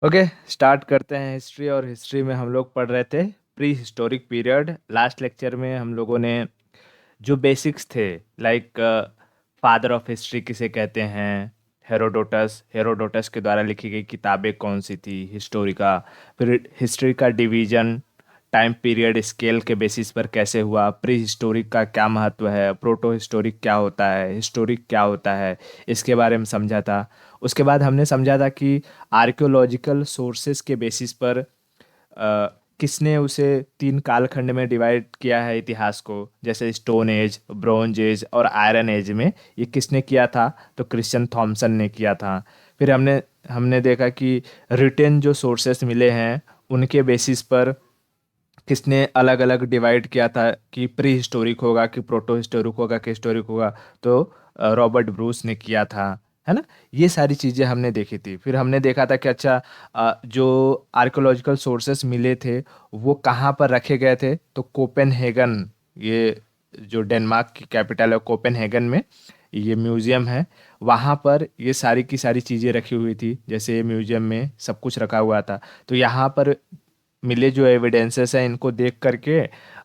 Okay, start करते हैं history. और हिस्ट्री में हम लोग पढ़ रहे थे pre historic period. Last lecture में हम लोगों ने जो बेसिक्स थे, लाइक फादर ऑफ हिस्ट्री किसे कहते हैं, हेरोडोटस, हेरोडोटस के द्वारा लिखी गई किताबें कौन सी थी हिस्टोरी का। फिर हिस्ट्री का डिवीजन टाइम पीरियड स्केल के बेसिस पर कैसे हुआ, प्री हिस्टोरिक का क्या महत्व है, प्रोटो हिस्टोरिक क्या होता है, हिस्टोरिक क्या होता है, इसके बारे में समझा था। उसके बाद हमने समझा था कि आर्कियोलॉजिकल सोर्सेस के बेसिस पर किसने उसे तीन कालखंड में डिवाइड किया है इतिहास को, जैसे स्टोन एज, ब्रोंज एज और आयरन एज में। ये किसने किया था? तो क्रिश्चियन थॉमसन ने किया था। फिर हमने हमने देखा कि रिटेन जो सोर्सेस मिले हैं उनके बेसिस पर किसने अलग अलग डिवाइड किया था कि प्री हिस्टोरिक होगा कि प्रोटो हिस्टोरिक होगा कि हिस्टोरिक होगा। तो रॉबर्ट ब्रूस ने किया था, है ना। ये सारी चीज़ें हमने देखी थी। फिर हमने देखा था कि अच्छा, जो आर्कियोलॉजिकल सोर्सेस मिले थे वो कहाँ पर रखे गए थे। तो कोपेनहेगन, ये जो डेनमार्क की कैपिटल है कोपेनहेगन में ये म्यूज़ियम है। वहाँ पर ये सारी की सारी चीज़ें रखी हुई थी, जैसे ये म्यूज़ियम में सब कुछ रखा हुआ था। तो यहाँ पर मिले जो एविडेंसेस हैं इनको देख करके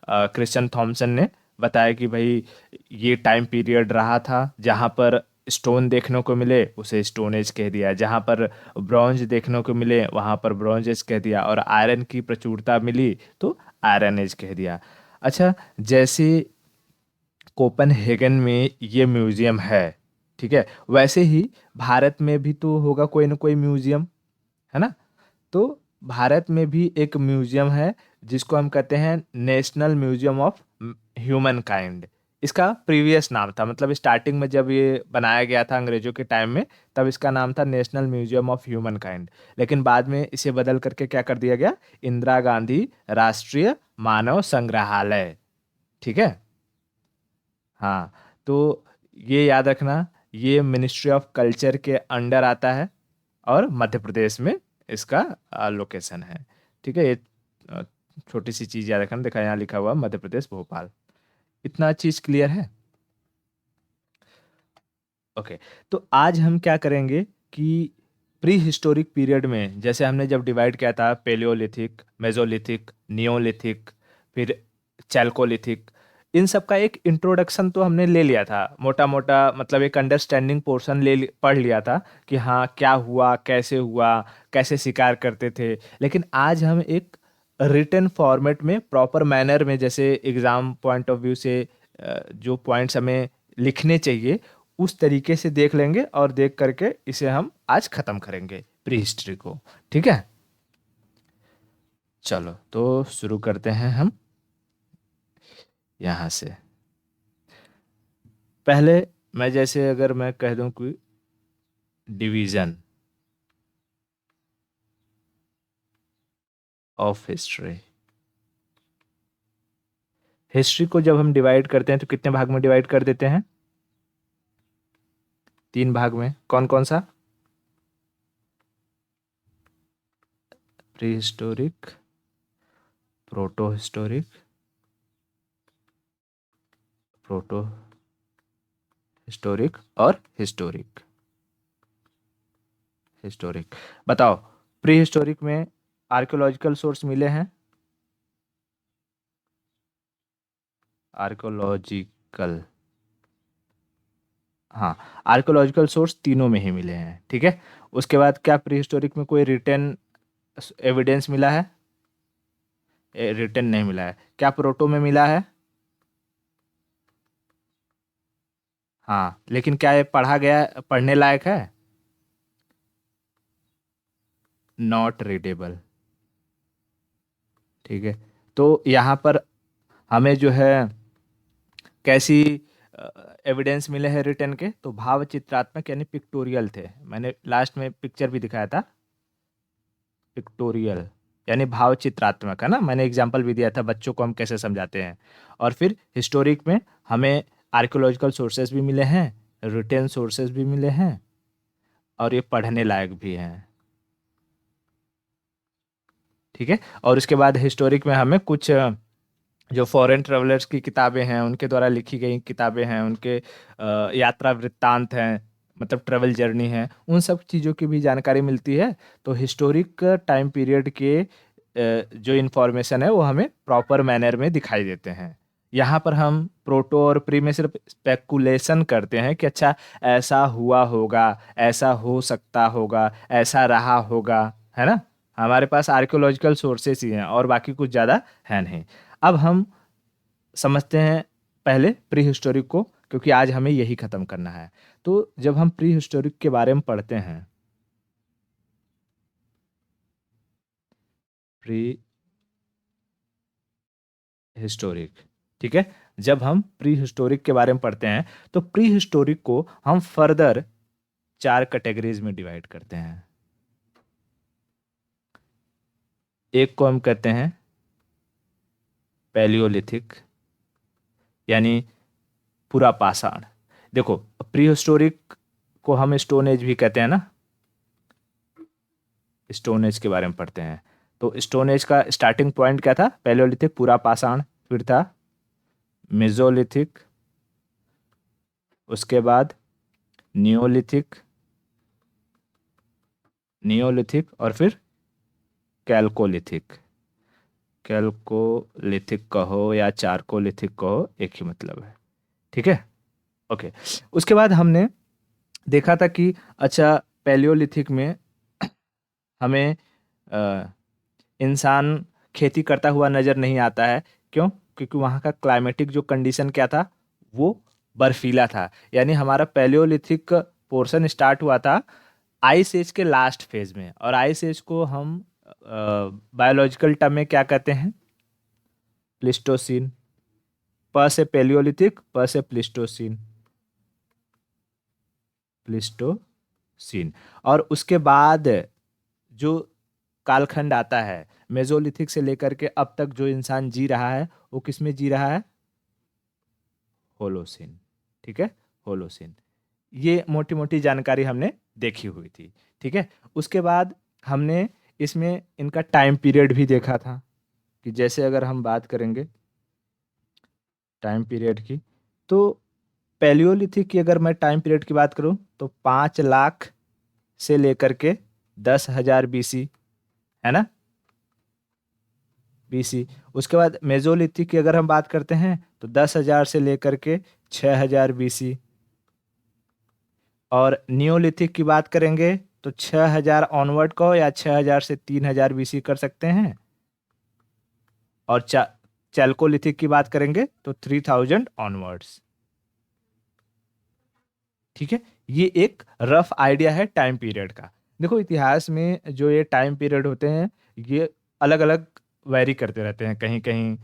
क्रिश्चियन थॉमसन ने बताया कि भाई ये टाइम पीरियड रहा था। जहाँ पर स्टोन देखने को मिले उसे स्टोन एज कह दिया, जहाँ पर ब्रॉन्ज देखने को मिले वहाँ पर ब्रॉन्ज एज कह दिया, और आयरन की प्रचुरता मिली तो आयरन एज कह दिया। अच्छा, जैसे कोपेनहेगन में ये म्यूजियम है, ठीक है, वैसे ही भारत में भी तो होगा कोई ना कोई म्यूजियम, है ना। तो भारत में भी एक म्यूजियम है जिसको हम कहते हैं national museum of human kind. इसका प्रीवियस नाम था, मतलब स्टार्टिंग में जब ये बनाया गया था अंग्रेजों के टाइम में, तब इसका नाम था national museum of human kind. लेकिन बाद में इसे बदल करके क्या कर दिया गया, इंदिरा गांधी राष्ट्रीय मानव संग्रहालय। ठीक है। हाँ, तो ये याद रखना, ये मिनिस्ट्री ऑफ कल्चर के अंडर आता है और मध्य प्रदेश में इसका लोकेशन है। ठीक है। ये अ, छोटी सी चीज़ याद रखना, देखा यहाँ लिखा हुआ मध्य प्रदेश भोपाल। इतना चीज़ क्लियर है। ओके। तो आज हम क्या करेंगे कि प्री हिस्टोरिक पीरियड में जैसे हमने जब डिवाइड किया था पेलियोलिथिक, मेजोलिथिक, नियोलिथिक, फिर चैल्कोलिथिक, इन सब का एक इंट्रोडक्शन तो हमने ले लिया था मोटा मोटा, मतलब एक अंडरस्टैंडिंग पोर्शन पढ़ लिया था कि हाँ क्या हुआ, कैसे हुआ, कैसे शिकार करते थे। लेकिन आज हम एक रिटन फॉर्मेट में प्रॉपर मैनर में, जैसे एग्जाम पॉइंट ऑफ व्यू से जो पॉइंट्स हमें लिखने चाहिए उस तरीके से देख लेंगे, और देख करके इसे हम आज खत्म करेंगे प्री हिस्ट्री को। ठीक है। चलो तो शुरू करते हैं हम यहाँ से। पहले मैं जैसे अगर मैं कह दूं कि डिवीजन ऑफ हिस्ट्री, हिस्ट्री को जब हम डिवाइड करते हैं तो कितने भाग में डिवाइड कर देते हैं? तीन भाग में। कौन कौन सा? Pre historic, proto historic, proto historic और हिस्टोरिक। हिस्टोरिक, बताओ, प्री हिस्टोरिक में आर्कियोलॉजिकल सोर्स मिले हैं? आर्कियोलॉजिकल, हाँ, आर्कियोलॉजिकल सोर्स तीनों में ही मिले हैं। ठीक है। उसके बाद क्या प्री हिस्टोरिक में कोई रिटन एविडेंस मिला है? रिटन नहीं मिला है। क्या प्रोटो में मिला है? हाँ, लेकिन क्या ये पढ़ा गया, पढ़ने लायक है? Not readable. ठीक है। तो यहाँ पर हमें जो है कैसी एविडेंस मिले हैं रिटर्न के, तो भाव चित्रात्मक यानी पिक्टोरियल थे। मैंने लास्ट में पिक्चर भी दिखाया था। पिक्टोरियल यानी भाव चित्रात्मक, है ना। मैंने एग्जांपल भी दिया था बच्चों को हम कैसे समझाते हैं। और फिर हिस्टोरिक में हमें आर्कियोलॉजिकल सोर्सेज भी मिले हैं, रिटेन सोर्सेज भी मिले हैं, और ये पढ़ने लायक भी हैं। ठीक है। और उसके बाद हिस्टोरिक में हमें कुछ जो फॉरेन ट्रेवलर्स की किताबें हैं उनके द्वारा लिखी गई किताबें हैं, उनके यात्रा वृत्तांत हैं, मतलब ट्रैवल जर्नी है, उन सब चीज़ों की भी जानकारी मिलती है। तो हिस्टोरिक टाइम पीरियड के जो इन्फॉर्मेशन है वो हमें प्रॉपर मैनर में दिखाई देते हैं। यहाँ पर हम प्रोटो और प्री में सिर्फ स्पेकुलेशन करते हैं कि अच्छा ऐसा हुआ होगा, ऐसा हो सकता होगा, ऐसा रहा होगा, है ना। हमारे पास आर्कियोलॉजिकल सोर्सेस ही हैं और बाकी कुछ ज़्यादा है नहीं। अब हम समझते हैं पहले प्री हिस्टोरिक को, क्योंकि आज हमें यही ख़त्म करना है। तो जब हम प्री हिस्टोरिक के बारे में पढ़ते हैं, प्री हिस्टोरिक, ठीक है, जब हम प्री हिस्टोरिक के बारे में पढ़ते हैं तो प्री हिस्टोरिक को हम फर्दर 4 कैटेगरीज में डिवाइड करते हैं। एक को हम कहते हैं पैलियोलिथिक, यानी पूरा पाषाण। देखो, प्री हिस्टोरिक को हम स्टोन एज भी कहते हैं ना, स्टोन एज के बारे में पढ़ते हैं। तो स्टोन एज का स्टार्टिंग पॉइंट क्या था? पैलियोलिथिक, पूरा पाषाण, फिर था मेसोलिथिक, उसके बाद नियोलिथिक, नियोलिथिक और फिर कैल्कोलिथिक। कैल्कोलिथिक कहो या चारकोलिथिक कहो, एक ही मतलब है, ठीक है। ओके, उसके बाद हमने देखा था कि अच्छा पैलियोलिथिक में हमें इंसान खेती करता हुआ नज़र नहीं आता है। क्यों? क्योंकि वहाँ का क्लाइमेटिक जो कंडीशन क्या था, वो बर्फीला था। यानी हमारा पैलियोलिथिक पोर्शन स्टार्ट हुआ था आइस एज के लास्ट फेज में, और आइस एज को हम बायोलॉजिकल टर्म में क्या कहते हैं? प्लिस्टोसीन। प से पैलियोलिथिक, प से प्लिस्टोसीन, प्लिस्टोसीन। और उसके बाद जो कालखंड आता है मेसोलिथिक से लेकर के अब तक जो इंसान जी रहा है, वो किस में जी रहा है? होलोसिन, ठीक है, होलोसिन। ये मोटी मोटी जानकारी हमने देखी हुई थी, ठीक है। उसके बाद हमने इसमें इनका टाइम पीरियड भी देखा था कि जैसे अगर हम बात करेंगे टाइम पीरियड की, तो पैलियोलिथिक की अगर मैं टाइम पीरियड की बात करूं तो 5 लाख से लेकर के 10,000 BC, है ना, BC। उसके बाद मेसोलिथिक की अगर हम बात करते हैं तो 10,000 से लेकर के 6,000 BC। और नियोलिथिक की बात करेंगे तो 6,000 ऑनवर्ड को, या 6,000 से 3,000 BC कर सकते हैं। और चैल्कोलिथिक की बात करेंगे तो 3,000 ऑनवर्ड्स, ठीक है। ये एक रफ आइडिया है टाइम पीरियड का। देखो, इतिहास में जो ये टाइम पीरियड होते हैं, ये अलग अलग वैरी करते रहते हैं। कहीं कहीं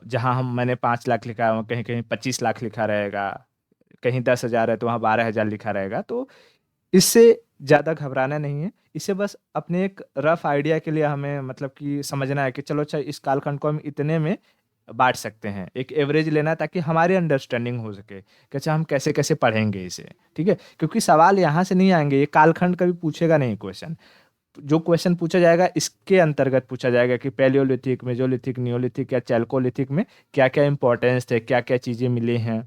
जहाँ मैंने 5 लाख लिखा है, कहीं कहीं 25 लाख लिखा रहेगा, कहीं 10,000 है तो वहाँ 12,000 लिखा रहेगा। तो इससे ज़्यादा घबराना नहीं है। इसे बस अपने एक रफ आइडिया के लिए हमें मतलब कि समझना है कि चलो अच्छा इस कालखंड को हम इतने में बांट सकते हैं, एक एवरेज लेना है ताकि हमारी अंडरस्टैंडिंग हो सके कि अच्छा हम कैसे कैसे पढ़ेंगे इसे, ठीक है। क्योंकि सवाल यहाँ से नहीं आएंगे, ये कालखंड कभी पूछेगा नहीं क्वेश्चन। जो क्वेश्चन पूछा जाएगा इसके अंतर्गत पूछा जाएगा कि पैलियोलिथिक, मेसोलिथिक, नियोलिथिक या चैल्कोलिथिक में क्या क्या इंपॉर्टेंस थे, क्या क्या चीज़ें मिली हैं,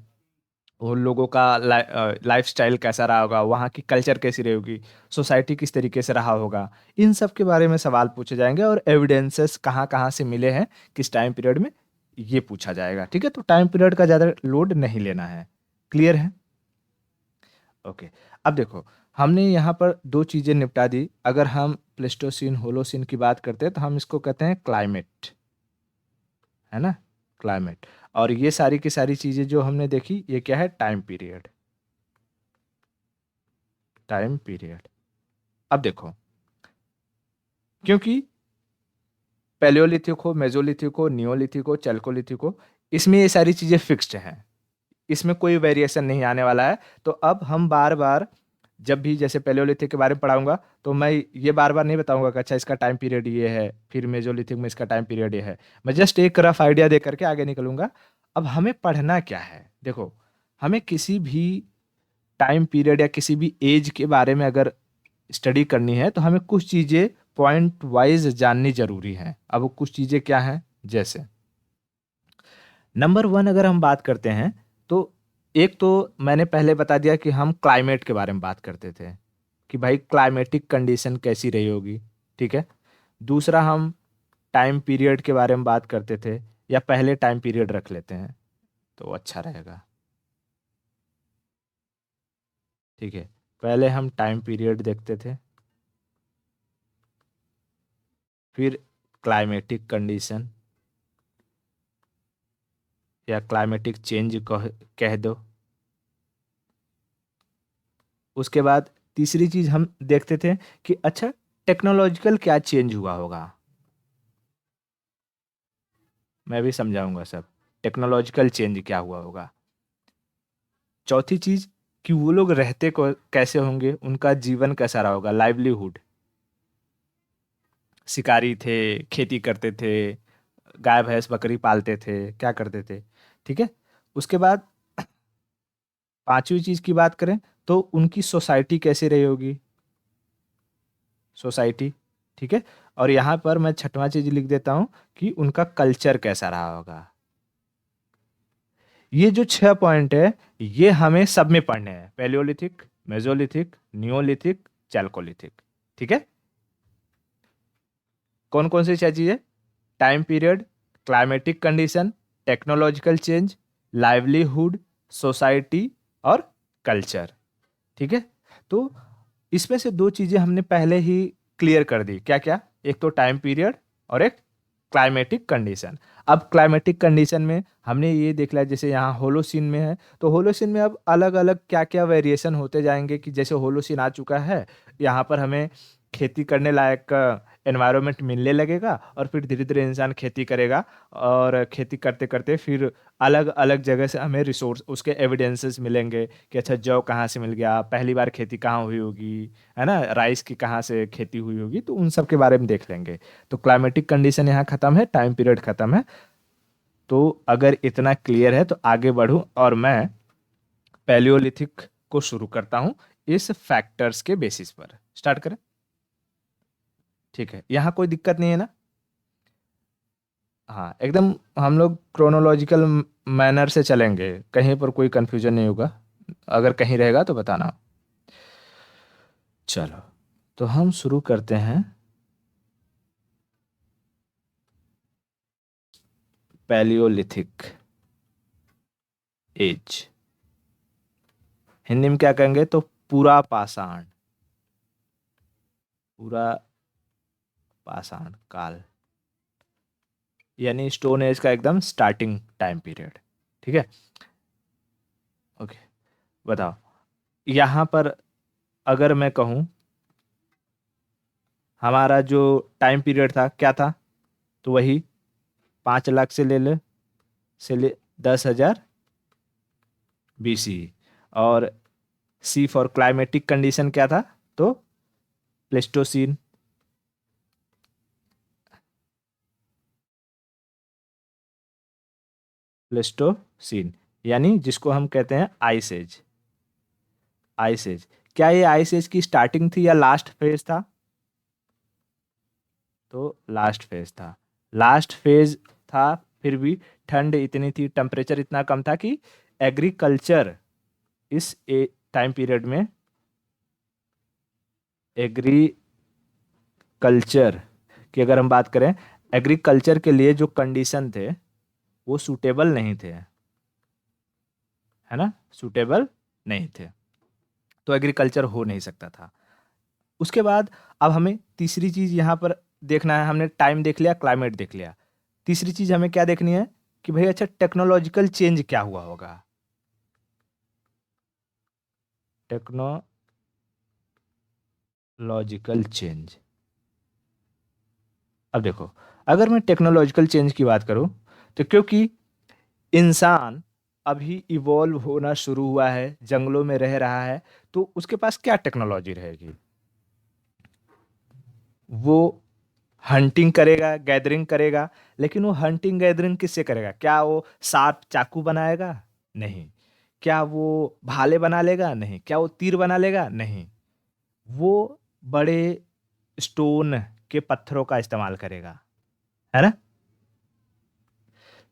उन लोगों का लाइफस्टाइल कैसा रहा होगा, वहाँ की कल्चर कैसी रही होगी, सोसाइटी किस तरीके से रहा होगा, इन सब के बारे में सवाल पूछे जाएंगे। और एविडेंसेस कहाँ कहाँ से मिले हैं किस टाइम पीरियड में, ये पूछा जाएगा, ठीक है। तो टाइम पीरियड का ज़्यादा लोड नहीं लेना है। क्लियर है? ओके। अब देखो, हमने यहाँ पर दो चीज़ें निपटा दी। अगर हम प्लेस्टोसीन होलोसीन की बात करते हैं तो हम इसको कहते हैं क्लाइमेट, है ना, क्लाइमेट। और ये सारी की सारी चीज़ें जो हमने देखी, ये क्या है? Time period, time period. अब देखो, क्योंकि पैलियोलिथिक हो, मेसोलिथिक हो, नियोलिथिक हो, चैल्कोलिथिक हो, इसमें ये सारी चीज़ें फिक्स्ड हैं, इसमें कोई वेरिएशन नहीं आने वाला है। तो अब हम बार बार जब भी जैसे पैलियोलिथिक के बारे में पढ़ाऊंगा तो मैं ये बार बार नहीं बताऊंगा कि अच्छा इसका टाइम पीरियड ये है, फिर मेसोलिथिक में इसका टाइम पीरियड ये है। मैं जस्ट एक रफ आइडिया दे करके आगे निकलूंगा। अब हमें पढ़ना क्या है? देखो, हमें किसी भी टाइम पीरियड या किसी भी एज के बारे में अगर स्टडी करनी है तो हमें कुछ चीज़ें पॉइंट वाइज जाननी जरूरी है। अब वो कुछ चीज़ें क्या हैं? जैसे नंबर 1 अगर हम बात करते हैं तो एक तो मैंने पहले बता दिया कि हम क्लाइमेट के बारे में बात करते थे कि भाई क्लाइमेटिक कंडीशन कैसी रही होगी, ठीक है। दूसरा हम टाइम पीरियड के बारे में बात करते थे, या पहले टाइम पीरियड रख लेते हैं तो अच्छा रहेगा, ठीक है। पहले हम टाइम पीरियड देखते थे, फिर क्लाइमेटिक कंडीशन या क्लाइमेटिक चेंज कह दो। उसके बाद तीसरी चीज हम देखते थे कि अच्छा टेक्नोलॉजिकल क्या चेंज हुआ होगा, मैं भी समझाऊंगा सब, टेक्नोलॉजिकल चेंज क्या हुआ होगा। चौथी चीज कि वो लोग रहते को कैसे होंगे, उनका जीवन कैसा रहा होगा, लाइवलीहुड, शिकारी थे, खेती करते थे, गाय भैंस बकरी पालते थे, क्या करते थे, ठीक है। उसके बाद पांचवी चीज की बात करें तो उनकी सोसाइटी कैसी रही होगी, सोसाइटी, ठीक है। और यहाँ पर मैं छठवां चीज लिख देता हूँ कि उनका कल्चर कैसा रहा होगा। ये जो 6 पॉइंट है ये हमें सब में पढ़ने हैं, पैलियोलिथिक, मेजोलिथिक, नियोलिथिक, चैल्कोलिथिक, ठीक है। कौन कौन सी 6 चीजें, time period, climatic condition, technological change, livelihood, society और कल्चर, ठीक है। तो इसमें से दो चीजें हमने पहले ही क्लियर कर दी, क्या क्या, एक तो टाइम पीरियड और एक क्लाइमेटिक कंडीशन। अब क्लाइमेटिक कंडीशन में हमने ये देख लिया, जैसे यहाँ होलोसीन में है तो होलोसीन में अब अलग अलग क्या क्या वेरिएशन होते जाएंगे, कि जैसे होलोसीन आ चुका है, यहाँ पर हमें खेती करने लायक एनवायरनमेंट मिलने लगेगा, और फिर धीरे धीरे इंसान खेती करेगा, और खेती करते करते फिर अलग अलग जगह से हमें रिसोर्स, उसके एविडेंसेस मिलेंगे कि अच्छा जौ कहाँ से मिल गया, पहली बार खेती कहाँ हुई होगी, है ना, राइस की कहाँ से खेती हुई होगी, तो उन सब के बारे में देख लेंगे। तो क्लाइमेटिक कंडीशन यहाँ खत्म है, टाइम पीरियड खत्म है। तो अगर इतना क्लियर है तो आगे बढ़ूं और मैं पैलियोलिथिक को शुरू करता हूं इस फैक्टर्स के बेसिस पर, स्टार्ट करें, ठीक है। यहाँ कोई दिक्कत नहीं है ना, हाँ एकदम हम लोग क्रोनोलॉजिकल मैनर से चलेंगे, कहीं पर कोई कंफ्यूजन नहीं होगा, अगर कहीं रहेगा तो बताना। चलो, तो हम शुरू करते हैं पैलियोलिथिक एज, हिंदी में क्या कहेंगे तो पूरा पाषाण, पूरा पाषाण काल, यानी स्टोन एज का एकदम स्टार्टिंग टाइम पीरियड, ठीक है। ओके, बताओ, यहाँ पर अगर मैं कहूँ हमारा जो टाइम पीरियड था क्या था, तो वही 5 लाख से ले 10,000 BC। और सी फॉर क्लाइमेटिक कंडीशन क्या था, तो प्लेस्टोसीन, प्लेस्टोसीन, यानी जिसको हम कहते हैं आइस एज, आइस एज। क्या ये आइस एज की स्टार्टिंग थी या लास्ट फेज था, तो लास्ट फेज था, लास्ट फेज था। फिर भी ठंड इतनी थी, टेम्परेचर इतना कम था कि एग्रीकल्चर इस टाइम पीरियड में, एग्रीकल्चर की अगर हम बात करें, एग्रीकल्चर के लिए जो कंडीशन थे वो सूटेबल नहीं थे, है ना, सूटेबल नहीं थे, तो एग्रीकल्चर हो नहीं सकता था। उसके बाद अब हमें तीसरी चीज यहाँ पर देखना है, हमने टाइम देख लिया, क्लाइमेट देख लिया, तीसरी चीज हमें क्या देखनी है कि भाई अच्छा टेक्नोलॉजिकल चेंज क्या हुआ होगा, टेक्नोलॉजिकल चेंज। अब देखो, अगर मैं टेक्नोलॉजिकल चेंज की बात करूं तो क्योंकि इंसान अभी इवॉल्व होना शुरू हुआ है, जंगलों में रह रहा है, तो उसके पास क्या टेक्नोलॉजी रहेगी, वो हंटिंग करेगा, गैदरिंग करेगा, लेकिन वो हंटिंग गैदरिंग किससे करेगा, क्या वो शार्प चाकू बनाएगा, नहीं। क्या वो भाले बना लेगा, नहीं। क्या वो तीर बना लेगा, नहीं। वो बड़े स्टोन के पत्थरों का इस्तेमाल करेगा, है ना।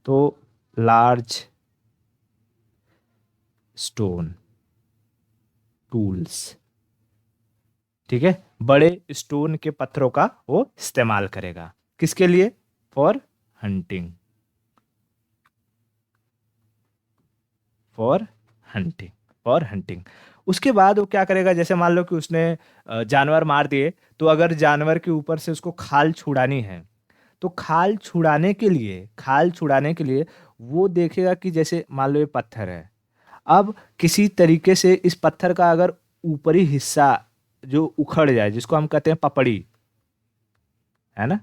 तो लार्ज स्टोन टूल्स। ठीक है, बड़े स्टोन के पत्थरों का वो इस्तेमाल करेगा, किसके लिए? For hunting, for hunting, for hunting. उसके बाद वो क्या करेगा, जैसे मान लो कि उसने जानवर मार दिए, तो अगर जानवर के ऊपर से उसको खाल छुड़ानी है, तो खाल छुड़ाने के लिए वो देखेगा कि जैसे मान लो ये पत्थर है, अब किसी तरीके से इस पत्थर का अगर ऊपरी हिस्सा जो उखड़ जाए, जिसको हम कहते हैं पपड़ी, है ना,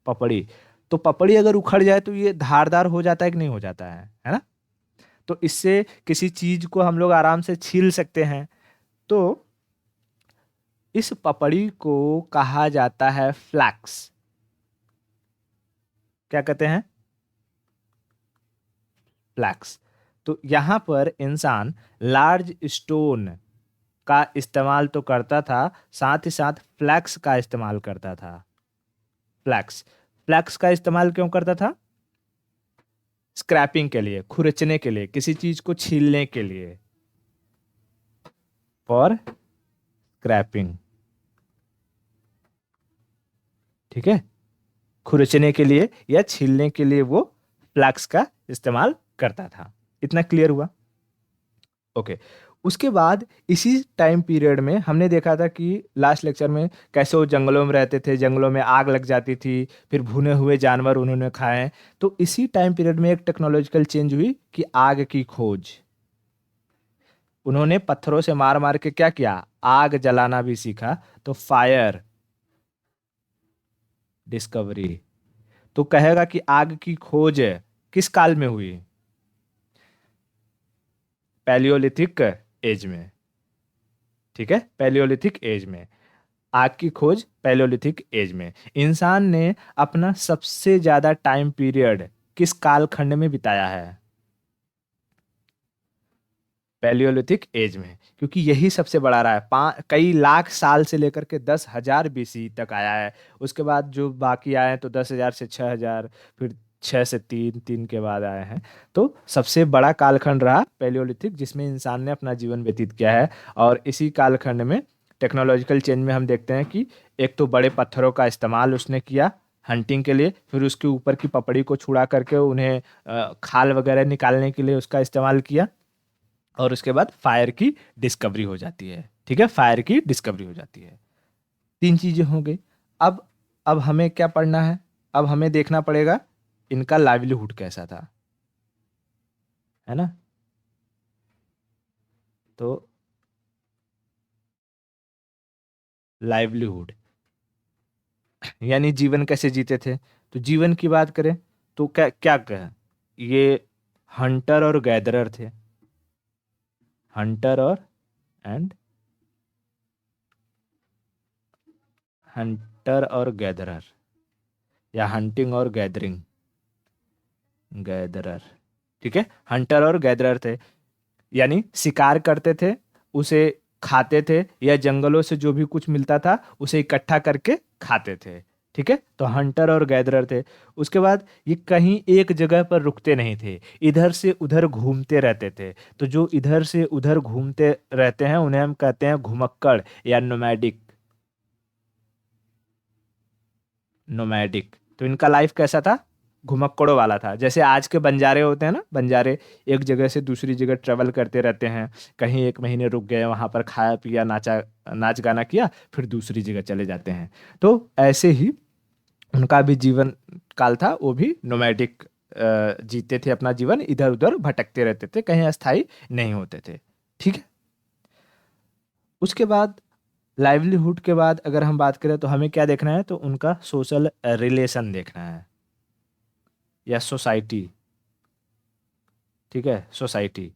पपड़ी, तो पपड़ी अगर उखड़ जाए तो ये धारदार हो जाता है कि नहीं हो जाता है ना? तो इससे किसी चीज को हम लोग आराम से छील सकते हैं। तो इस पपड़ी को कहा जाता है फ्लैक्स। क्या कहते हैं? फ्लैक्स। तो यहां पर इंसान लार्ज स्टोन का इस्तेमाल तो करता था, साथ ही साथ फ्लैक्स का इस्तेमाल करता था। फ्लैक्स, फ्लैक्स का इस्तेमाल क्यों करता था? स्क्रैपिंग के लिए, खुरचने के लिए, किसी चीज को छीलने के लिए, फॉर स्क्रैपिंग। ठीक है, खुरचने के लिए या छीलने के लिए वो फ्लैक्स का इस्तेमाल करता था। इतना क्लियर हुआ? ओके। उसके बाद इसी टाइम पीरियड में हमने देखा था कि लास्ट लेक्चर में कैसे वो जंगलों में रहते थे, जंगलों में आग लग जाती थी, फिर भुने हुए जानवर उन्होंने खाए। तो इसी टाइम पीरियड में एक टेक्नोलॉजिकल चेंज हुई कि आग की खोज। उन्होंने पत्थरों से मार मार के क्या किया? आग जलाना भी सीखा। तो फायर डिस्कवरी। तो कहेगा कि आग की खोज किस काल में हुई? पैलियोलिथिक एज में। ठीक है, पैलियोलिथिक एज में। आग की खोज पैलियोलिथिक एज में। इंसान ने अपना सबसे ज्यादा टाइम पीरियड किस कालखंड में बिताया है? पैलियोलिथिक एज में, क्योंकि यही सबसे बड़ा रहा है। कई लाख साल से लेकर के 10,000 बीसी तक आया है। उसके बाद जो बाकी आए हैं तो 10,000 से 6,000, फिर 6 से 3, 3 के बाद आए हैं। तो सबसे बड़ा कालखंड रहा पैलियोलिथिक, जिसमें इंसान ने अपना जीवन व्यतीत किया है। और इसी कालखंड में टेक्नोलॉजिकल चेंज में हम देखते हैं कि एक तो बड़े पत्थरों का इस्तेमाल उसने किया हंटिंग के लिए, फिर उसके ऊपर की पपड़ी को छुड़ा करके उन्हें खाल वगैरह निकालने के लिए उसका इस्तेमाल किया। और उसके बाद फायर की डिस्कवरी हो जाती है। ठीक है, फायर की डिस्कवरी हो जाती है। तीन चीजें हो गई। अब अब हमें क्या पढ़ना है? अब हमें देखना पड़ेगा इनका लाइवलीहुड कैसा था, है ना? तो लाइवलीहुड यानी जीवन कैसे जीते थे। तो जीवन की बात करें तो क्या क्या कहें, ये हंटर और गैदरर थे। हंटर और एंड हंटर और गैदरर, या हंटिंग और गैदरिंग, गैदरर। ठीक है, हंटर और गैदरर थे, यानी शिकार करते थे, उसे खाते थे, या जंगलों से जो भी कुछ मिलता था उसे इकट्ठा करके खाते थे। ठीक है, तो हंटर और गैदरर थे। उसके बाद ये कहीं एक जगह पर रुकते नहीं थे, इधर से उधर घूमते रहते थे। तो जो इधर से उधर घूमते रहते हैं उन्हें हम कहते हैं घुमक्कड़ या नोमैडिक। नोमैडिक। तो इनका लाइफ कैसा था? घुमक्कड़ों वाला था। जैसे आज के बंजारे होते हैं ना, बंजारे एक जगह से दूसरी जगह ट्रेवल करते रहते हैं। कहीं 1 महीने रुक गए, वहां पर खाया पिया, नाचा, नाच गाना किया, फिर दूसरी जगह चले जाते हैं। तो ऐसे ही उनका भी जीवन काल था, वो भी नोमैडिक जीते थे अपना जीवन, इधर उधर भटकते रहते थे, कहीं अस्थायी नहीं होते थे। ठीक है। उसके बाद लाइवलीहुड के बाद अगर हम बात करें तो हमें क्या देखना है, तो उनका सोशल रिलेशन देखना है, या सोसाइटी। ठीक है, सोसाइटी।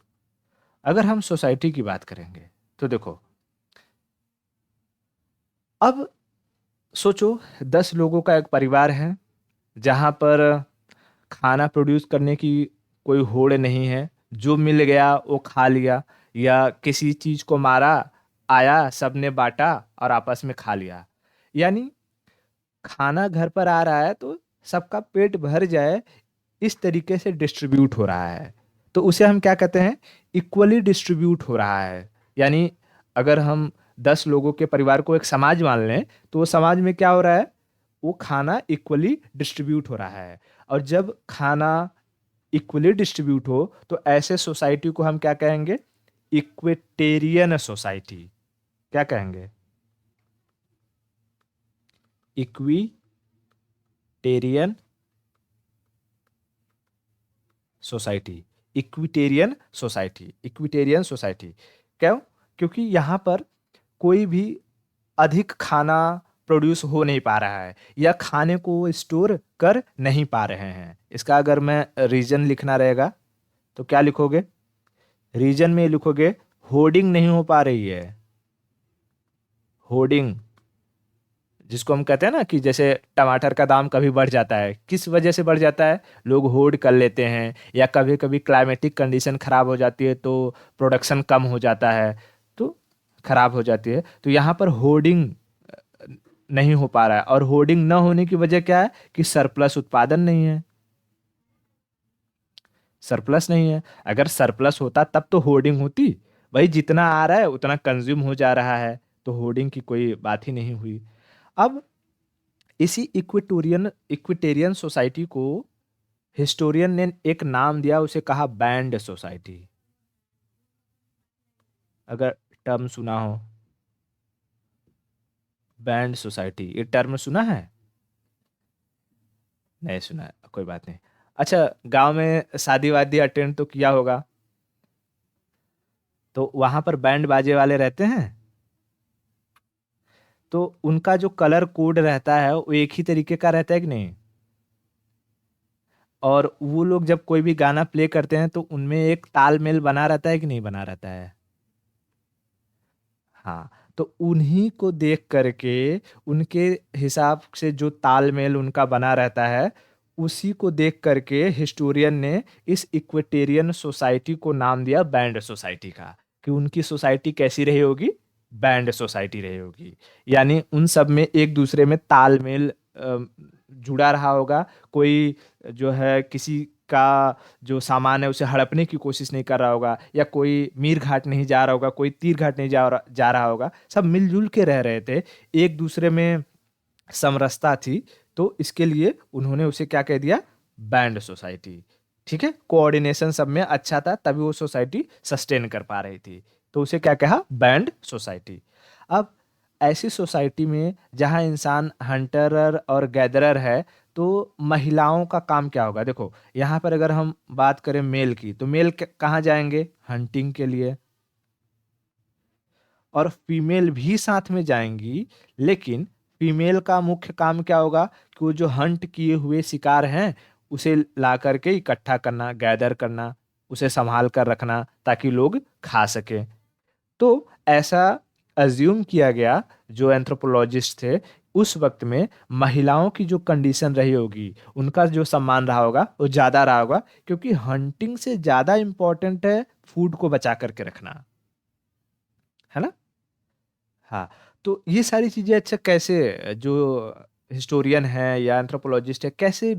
अगर हम सोसाइटी की बात करेंगे तो देखो, अब सोचो 10 लोगों का एक परिवार है, जहां पर खाना प्रोड्यूस करने की कोई होड़ नहीं है, जो मिल गया वो खा लिया, या किसी चीज को मारा, आया सबने बांटा और आपस में खा लिया। यानी खाना घर पर आ रहा है तो सबका पेट भर जाए, इस तरीके से डिस्ट्रीब्यूट हो रहा है। तो उसे हम क्या कहते हैं, इक्वली डिस्ट्रीब्यूट हो रहा है। यानी अगर हम 10 लोगों के परिवार को एक समाज मान लें, तो वो समाज में क्या हो रहा है, वो खाना इक्वली डिस्ट्रीब्यूट हो रहा है। और जब खाना इक्वली डिस्ट्रीब्यूट हो तो ऐसे सोसाइटी को हम क्या कहेंगे, इक्विटेरियन सोसाइटी। क्या कहेंगे, equitarian society. Equitarian society, equitarian society. क्यों? क्योंकि यहाँ पर कोई भी अधिक खाना प्रोड्यूस हो नहीं पा रहा है, या खाने को स्टोर कर नहीं पा रहे हैं। इसका अगर मैं रीजन लिखना रहेगा तो क्या लिखोगे, रीजन में लिखोगे होर्डिंग नहीं हो पा रही है। होर्डिंग, जिसको हम कहते हैं ना कि जैसे टमाटर का दाम कभी बढ़ जाता है, किस वजह से बढ़ जाता है, लोग होर्ड कर लेते हैं, या कभी कभी क्लाइमेटिक कंडीशन खराब हो जाती है तो प्रोडक्शन कम हो जाता है, तो खराब हो जाती है। तो यहाँ पर होर्डिंग नहीं हो पा रहा है, और होर्डिंग न होने की वजह क्या है कि सरप्लस उत्पादन नहीं है। सरप्लस नहीं है, अगर सरप्लस होता तब तो होर्डिंग होती। भाई जितना आ रहा है उतना कंज्यूम हो जा रहा है, तो होर्डिंग की कोई बात ही नहीं हुई। अब इसी इक्विटेरियन सोसाइटी को हिस्टोरियन ने एक नाम दिया, उसे कहा बैंड सोसाइटी। अगर टर्म सुना हो, बैंड सोसाइटी, ये टर्म सुना है? नहीं सुना है, कोई बात नहीं। अच्छा, गांव में शादी वादी अटेंड तो किया होगा, तो वहां पर बैंड बाजे वाले रहते हैं, तो उनका जो कलर कोड रहता है वो एक ही तरीके का रहता है कि नहीं? और वो लोग जब कोई भी गाना प्ले करते हैं तो उनमें एक तालमेल बना रहता है कि नहीं बना रहता है? हाँ, तो उन्हीं को देख करके, उनके हिसाब से जो तालमेल उनका बना रहता है, उसी को देख करके हिस्टोरियन ने इस इक्वेटेरियन सोसाइटी को नाम दिया बैंड सोसाइटी का, कि उनकी सोसाइटी कैसी रही होगी, बैंड सोसाइटी रही होगी। यानी उन सब में एक दूसरे में तालमेल जुड़ा रहा होगा। कोई जो है किसी का जो सामान है उसे हड़पने की कोशिश नहीं कर रहा होगा, या कोई मीर घाट नहीं जा रहा होगा, कोई तीर घाट नहीं जा रहा होगा, सब मिलजुल के रह रहे थे, एक दूसरे में समरसता थी। तो इसके लिए उन्होंने उसे क्या कह दिया, बैंड सोसाइटी। ठीक है, कोऑर्डिनेशन सब में अच्छा था, तभी वो सोसाइटी सस्टेन कर पा रही थी, तो उसे क्या कहा, बैंड सोसाइटी। अब ऐसी सोसाइटी में जहां इंसान हंटरर और गैदरर है, तो महिलाओं का काम क्या होगा? देखो यहाँ पर अगर हम बात करें मेल की, तो मेल कहाँ जाएंगे, हंटिंग के लिए, और फीमेल भी साथ में जाएंगी। लेकिन फीमेल का मुख्य काम क्या होगा कि वो जो हंट किए हुए शिकार हैं उसे ला करके इकट्ठा करना, गैदर करना, उसे संभाल कर रखना ताकि लोग खा सके। तो ऐसा अज्यूम किया गया, जो एंथ्रोपोलॉजिस्ट थे उस वक्त में, महिलाओं की जो कंडीशन रही होगी, उनका जो सम्मान रहा होगा वो ज्यादा रहा होगा, क्योंकि हंटिंग से ज्यादा इंपॉर्टेंट है फूड को बचा करके रखना, है ना? हाँ, तो ये सारी चीजें अच्छा कैसे, जो हिस्टोरियन है या एंथ्रोपोलॉजिस्ट है, कैसे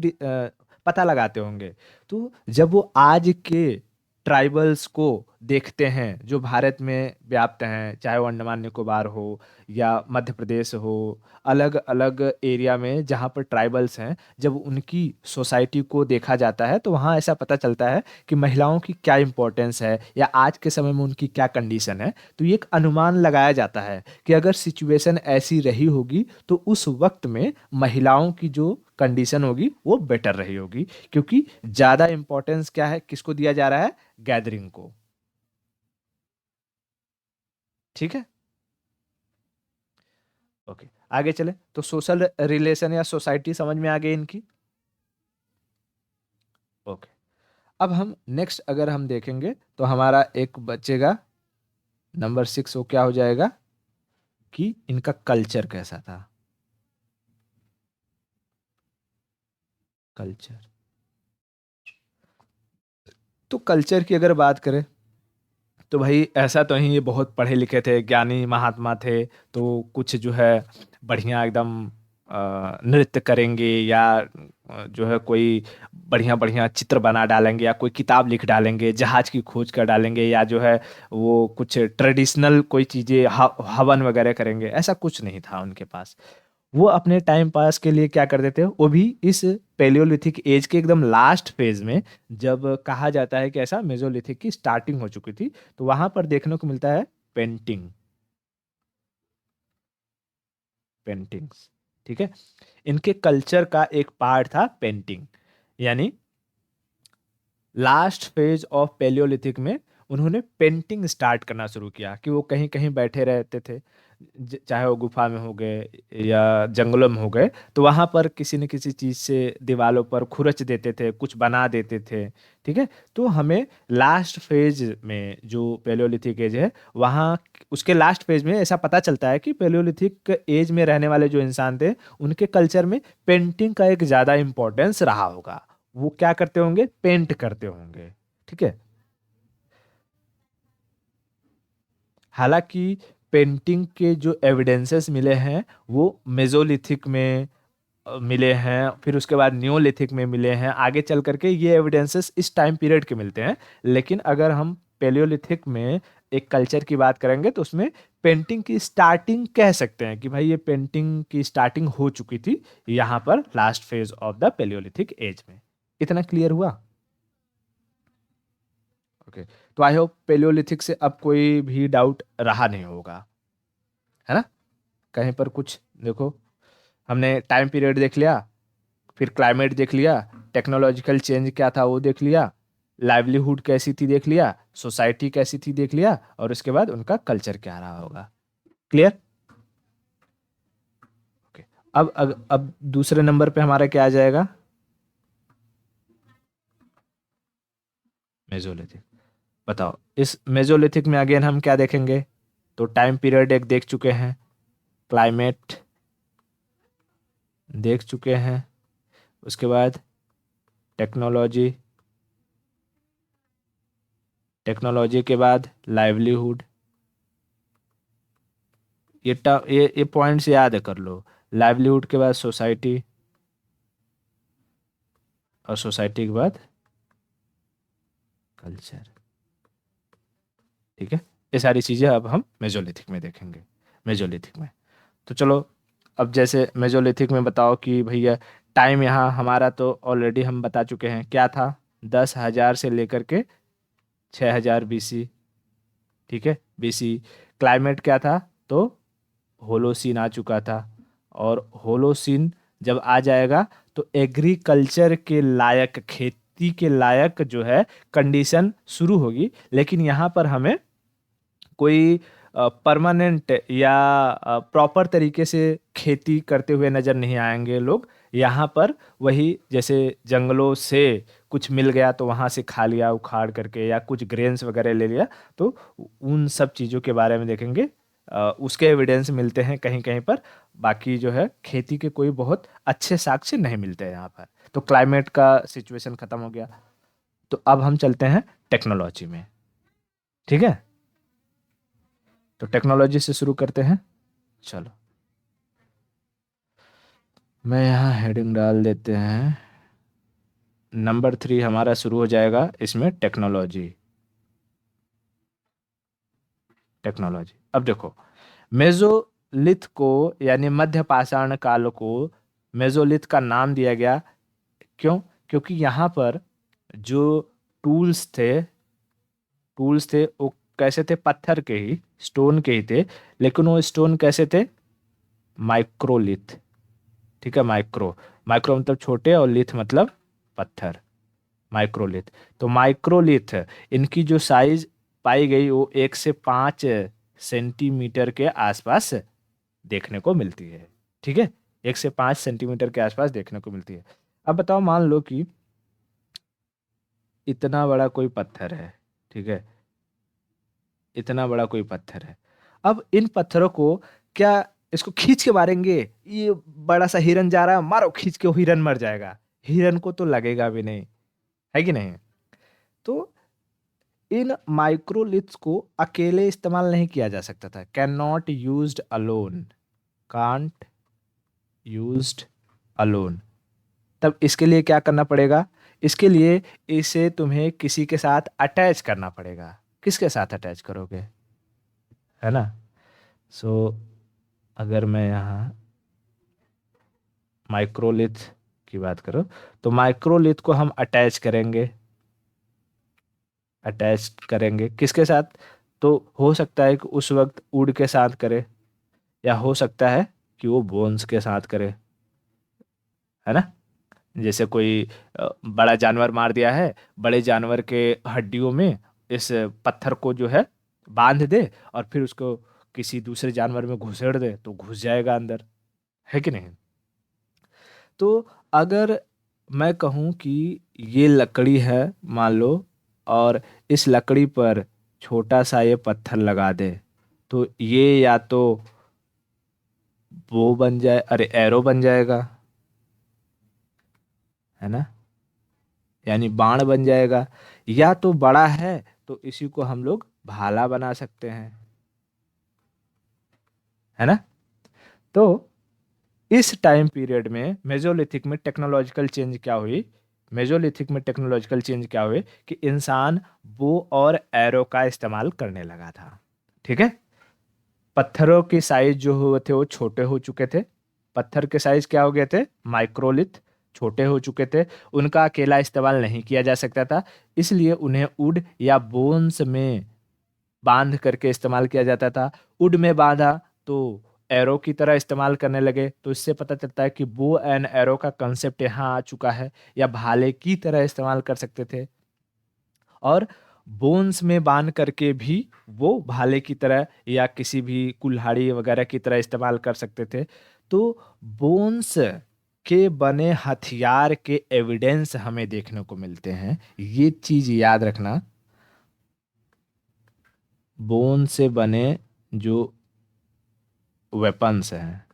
पता लगाते होंगे? तो जब वो आज के ट्राइबल्स को देखते हैं जो भारत में व्याप्त हैं, चाहे वो अंडमान निकोबार हो या मध्य प्रदेश हो, अलग अलग एरिया में जहाँ पर ट्राइबल्स हैं, जब उनकी सोसाइटी को देखा जाता है तो वहाँ ऐसा पता चलता है कि महिलाओं की क्या इंपॉर्टेंस है, या आज के समय में उनकी क्या कंडीशन है। तो ये एक अनुमान लगाया जाता है कि अगर सिचुएशन ऐसी रही होगी तो उस वक्त में महिलाओं की जो कंडीशन होगी वो बेटर रही होगी, क्योंकि ज्यादा इंपॉर्टेंस क्या है, किसको दिया जा रहा है, गैदरिंग को। ठीक है, ओके, आगे चले। तो सोशल रिलेशन या सोसाइटी समझ में आ गई इनकी। ओके, अब हम नेक्स्ट अगर हम देखेंगे तो हमारा एक बचेगा नंबर 6, वो क्या हो जाएगा कि इनका कल्चर कैसा था। कल्चर, तो कल्चर की अगर बात करें तो भाई ऐसा तो नहीं, ये बहुत पढ़े लिखे थे, ज्ञानी महात्मा थे, तो कुछ जो है बढ़िया एकदम नृत्य करेंगे या जो है कोई बढ़िया बढ़िया चित्र बना डालेंगे या कोई किताब लिख डालेंगे, जहाज की खोज कर डालेंगे, या जो है वो कुछ ट्रेडिशनल कोई चीज़ें हवन वगैरह करेंगे, ऐसा कुछ नहीं था उनके पास। वो अपने टाइम पास के लिए क्या करते थे, वो भी इस पेलियोलिथिक एज के एकदम लास्ट फेज में, जब कहा जाता है कि ऐसा मेसोलिथिक की स्टार्टिंग हो चुकी थी, तो वहां पर देखने को मिलता है पेंटिंग, पेंटिंग्स। ठीक है, इनके कल्चर का एक पार्ट था पेंटिंग। यानी लास्ट फेज ऑफ पेलियोलिथिक में उन्होंने पेंटिंग स्टार्ट करना शुरू किया, कि वो कहीं कहीं बैठे रहते थे, चाहे वो गुफा में हो गए या जंगलों में हो गए, तो वहां पर किसी न किसी चीज से दीवारों पर खुरच देते थे, कुछ बना देते थे। ठीक है, तो हमें लास्ट फेज में जो पेलियोलिथिक एज है, वहाँ उसके लास्ट फेज में ऐसा पता चलता है कि पेलियोलिथिक एज में रहने वाले जो इंसान थे, उनके कल्चर में पेंटिंग का एक ज्यादा इंपॉर्टेंस रहा होगा। वो क्या करते होंगे, पेंट करते होंगे। ठीक है, हालांकि पेंटिंग के जो एविडेंसेस मिले हैं वो मेसोलिथिक में मिले हैं, फिर उसके बाद न्योलिथिक में मिले हैं, आगे चल करके ये एविडेंसेस इस टाइम पीरियड के मिलते हैं। लेकिन अगर हम पेलियोलिथिक में एक कल्चर की बात करेंगे, तो उसमें पेंटिंग की स्टार्टिंग कह सकते हैं कि भाई ये पेंटिंग की स्टार्टिंग हो चुकी थी यहाँ पर last phase of the paleolithic age में। इतना क्लियर हुआ? ओके, तो आई होप पेलियोलिथिक से अब कोई भी डाउट रहा नहीं होगा, है ना? कहीं पर कुछ देखो, हमने टाइम पीरियड देख लिया, फिर क्लाइमेट देख लिया, टेक्नोलॉजिकल चेंज क्या था वो देख लिया, लाइवलीहुड कैसी थी देख लिया, सोसाइटी कैसी थी देख लिया, और उसके बाद उनका कल्चर क्या रहा होगा। क्लियर? ओके, अब दूसरे नंबर पे हमारा क्या आ जाएगा? मेजोलिथिक। बताओ, इस मेजोलिथिक में अगेन हम क्या देखेंगे? तो टाइम पीरियड एक देख चुके हैं, क्लाइमेट देख चुके हैं, उसके बाद टेक्नोलॉजी, टेक्नोलॉजी के बाद लाइवलीहुड। ये पॉइंट्स याद कर लो। लाइवलीहुड के बाद सोसाइटी, और सोसाइटी के बाद कल्चर। ठीक है, ये सारी चीज़ें अब हम मेजोलिथिक में देखेंगे। मेजोलिथिक में तो चलो, अब जैसे मेजोलिथिक में बताओ कि भैया टाइम यहाँ हमारा तो ऑलरेडी हम बता चुके हैं क्या था, 10,000 से लेकर के 6,000 BC। ठीक है, BC। क्लाइमेट क्या था? तो होलोसीन आ चुका था, और होलोसीन जब आ जाएगा तो एग्रीकल्चर के लायक, खेती के लायक जो है कंडीशन शुरू होगी। लेकिन यहाँ पर हमें कोई परमानेंट या प्रॉपर तरीके से खेती करते हुए नजर नहीं आएंगे लोग। यहाँ पर वही जैसे जंगलों से कुछ मिल गया तो वहाँ से खा लिया उखाड़ करके, या कुछ ग्रेन्स वगैरह ले लिया, तो उन सब चीज़ों के बारे में देखेंगे। उसके एविडेंस मिलते हैं कहीं कहीं पर, बाकी जो है खेती के कोई बहुत अच्छे साक्ष्य नहीं मिलते हैं यहाँ पर। तो क्लाइमेट का सिचुएशन खत्म हो गया, तो अब हम चलते हैं टेक्नोलॉजी में। ठीक है, तो टेक्नोलॉजी से शुरू करते हैं। चलो, मैं यहाँ हेडिंग डाल देते हैं, नंबर 3 हमारा शुरू हो जाएगा इसमें, टेक्नोलॉजी। टेक्नोलॉजी, अब देखो, मेजोलिथ को यानी मध्य पाषाण काल को मेजोलिथ का नाम दिया गया। क्यों? क्योंकि यहाँ पर जो टूल्स थे, वो कैसे थे? पत्थर के ही, स्टोन के ही थे। लेकिन वो स्टोन कैसे थे? माइक्रोलिथ। ठीक है, माइक्रो, माइक्रो मतलब छोटे, और लिथ मतलब पत्थर, माइक्रोलिथ। तो माइक्रोलिथ, इनकी जो साइज पाई गई वो 1 से 5 सेंटीमीटर के आसपास देखने को मिलती है। ठीक है, 1 से 5 सेंटीमीटर के आसपास देखने को मिलती है। अब बताओ, मान लो कि इतना बड़ा कोई पत्थर है। ठीक है, इतना बड़ा कोई पत्थर है। अब इन पत्थरों को क्या, इसको खींच के मारेंगे? ये बड़ा सा हिरन जा रहा है, मारो खींच के, वो हिरन मर जाएगा, हिरन को तो लगेगा भी नहीं, है कि नहीं? तो इन माइक्रोलिथ्स को अकेले इस्तेमाल नहीं किया जा सकता था, can not used alone, can't used alone. तब इसके लिए क्या करना पड़ेगा? इसके लिए इसे तुम्हें किसी के साथ अटैच करना पड़ेगा। किसके साथ अटैच करोगे? है ना? सो अगर मैं यहाँ माइक्रोलिथ की बात करूँ तो माइक्रोलिथ को हम अटैच करेंगे। अटैच करेंगे किसके साथ? तो हो सकता है कि उस वक्त वुड के साथ करे, या हो सकता है कि वो बोन्स के साथ करे। है ना? जैसे कोई बड़ा जानवर मार दिया है, बड़े जानवर के हड्डियों में इस पत्थर को जो है बांध दे और फिर उसको किसी दूसरे जानवर में घुसेड़ दे तो घुस जाएगा अंदर। है कि नहीं? तो अगर मैं कहूँ कि ये लकड़ी है मान लो, और इस लकड़ी पर छोटा सा ये पत्थर लगा दे, तो ये या तो वो बन जाए, अरे एरो बन जाएगा। है ना? यानी बाण बन जाएगा। या तो बड़ा है तो इसी को हम लोग भाला बना सकते हैं। है ना? तो इस टाइम पीरियड में मेजोलिथिक में टेक्नोलॉजिकल चेंज क्या हुई? मेजोलिथिक में टेक्नोलॉजिकल चेंज क्या हुए कि इंसान बो और एरो का इस्तेमाल करने लगा था। ठीक है? पत्थरों की साइज जो हुए थे वो छोटे हो चुके थे। पत्थर के साइज क्या हो गए थे? माइक्रोलिथ, छोटे हो चुके थे। उनका अकेला इस्तेमाल नहीं किया जा सकता था, इसलिए उन्हें वुड या बोन्स में बांध करके इस्तेमाल किया जाता था। वुड में बांधा तो एरो की तरह इस्तेमाल करने लगे, तो इससे पता चलता है कि बो एंड एरो का कंसेप्ट यहाँ आ चुका है, या भाले की तरह इस्तेमाल कर सकते थे। और बोन्स में बांध करके भी वो भाले की तरह या किसी भी कुल्हाड़ी वगैरह की तरह इस्तेमाल कर सकते थे। तो बोन्स के बने हथियार के एविडेंस हमें देखने को मिलते हैं, ये चीज याद रखना। बोन से बने जो वेपन्स हैं,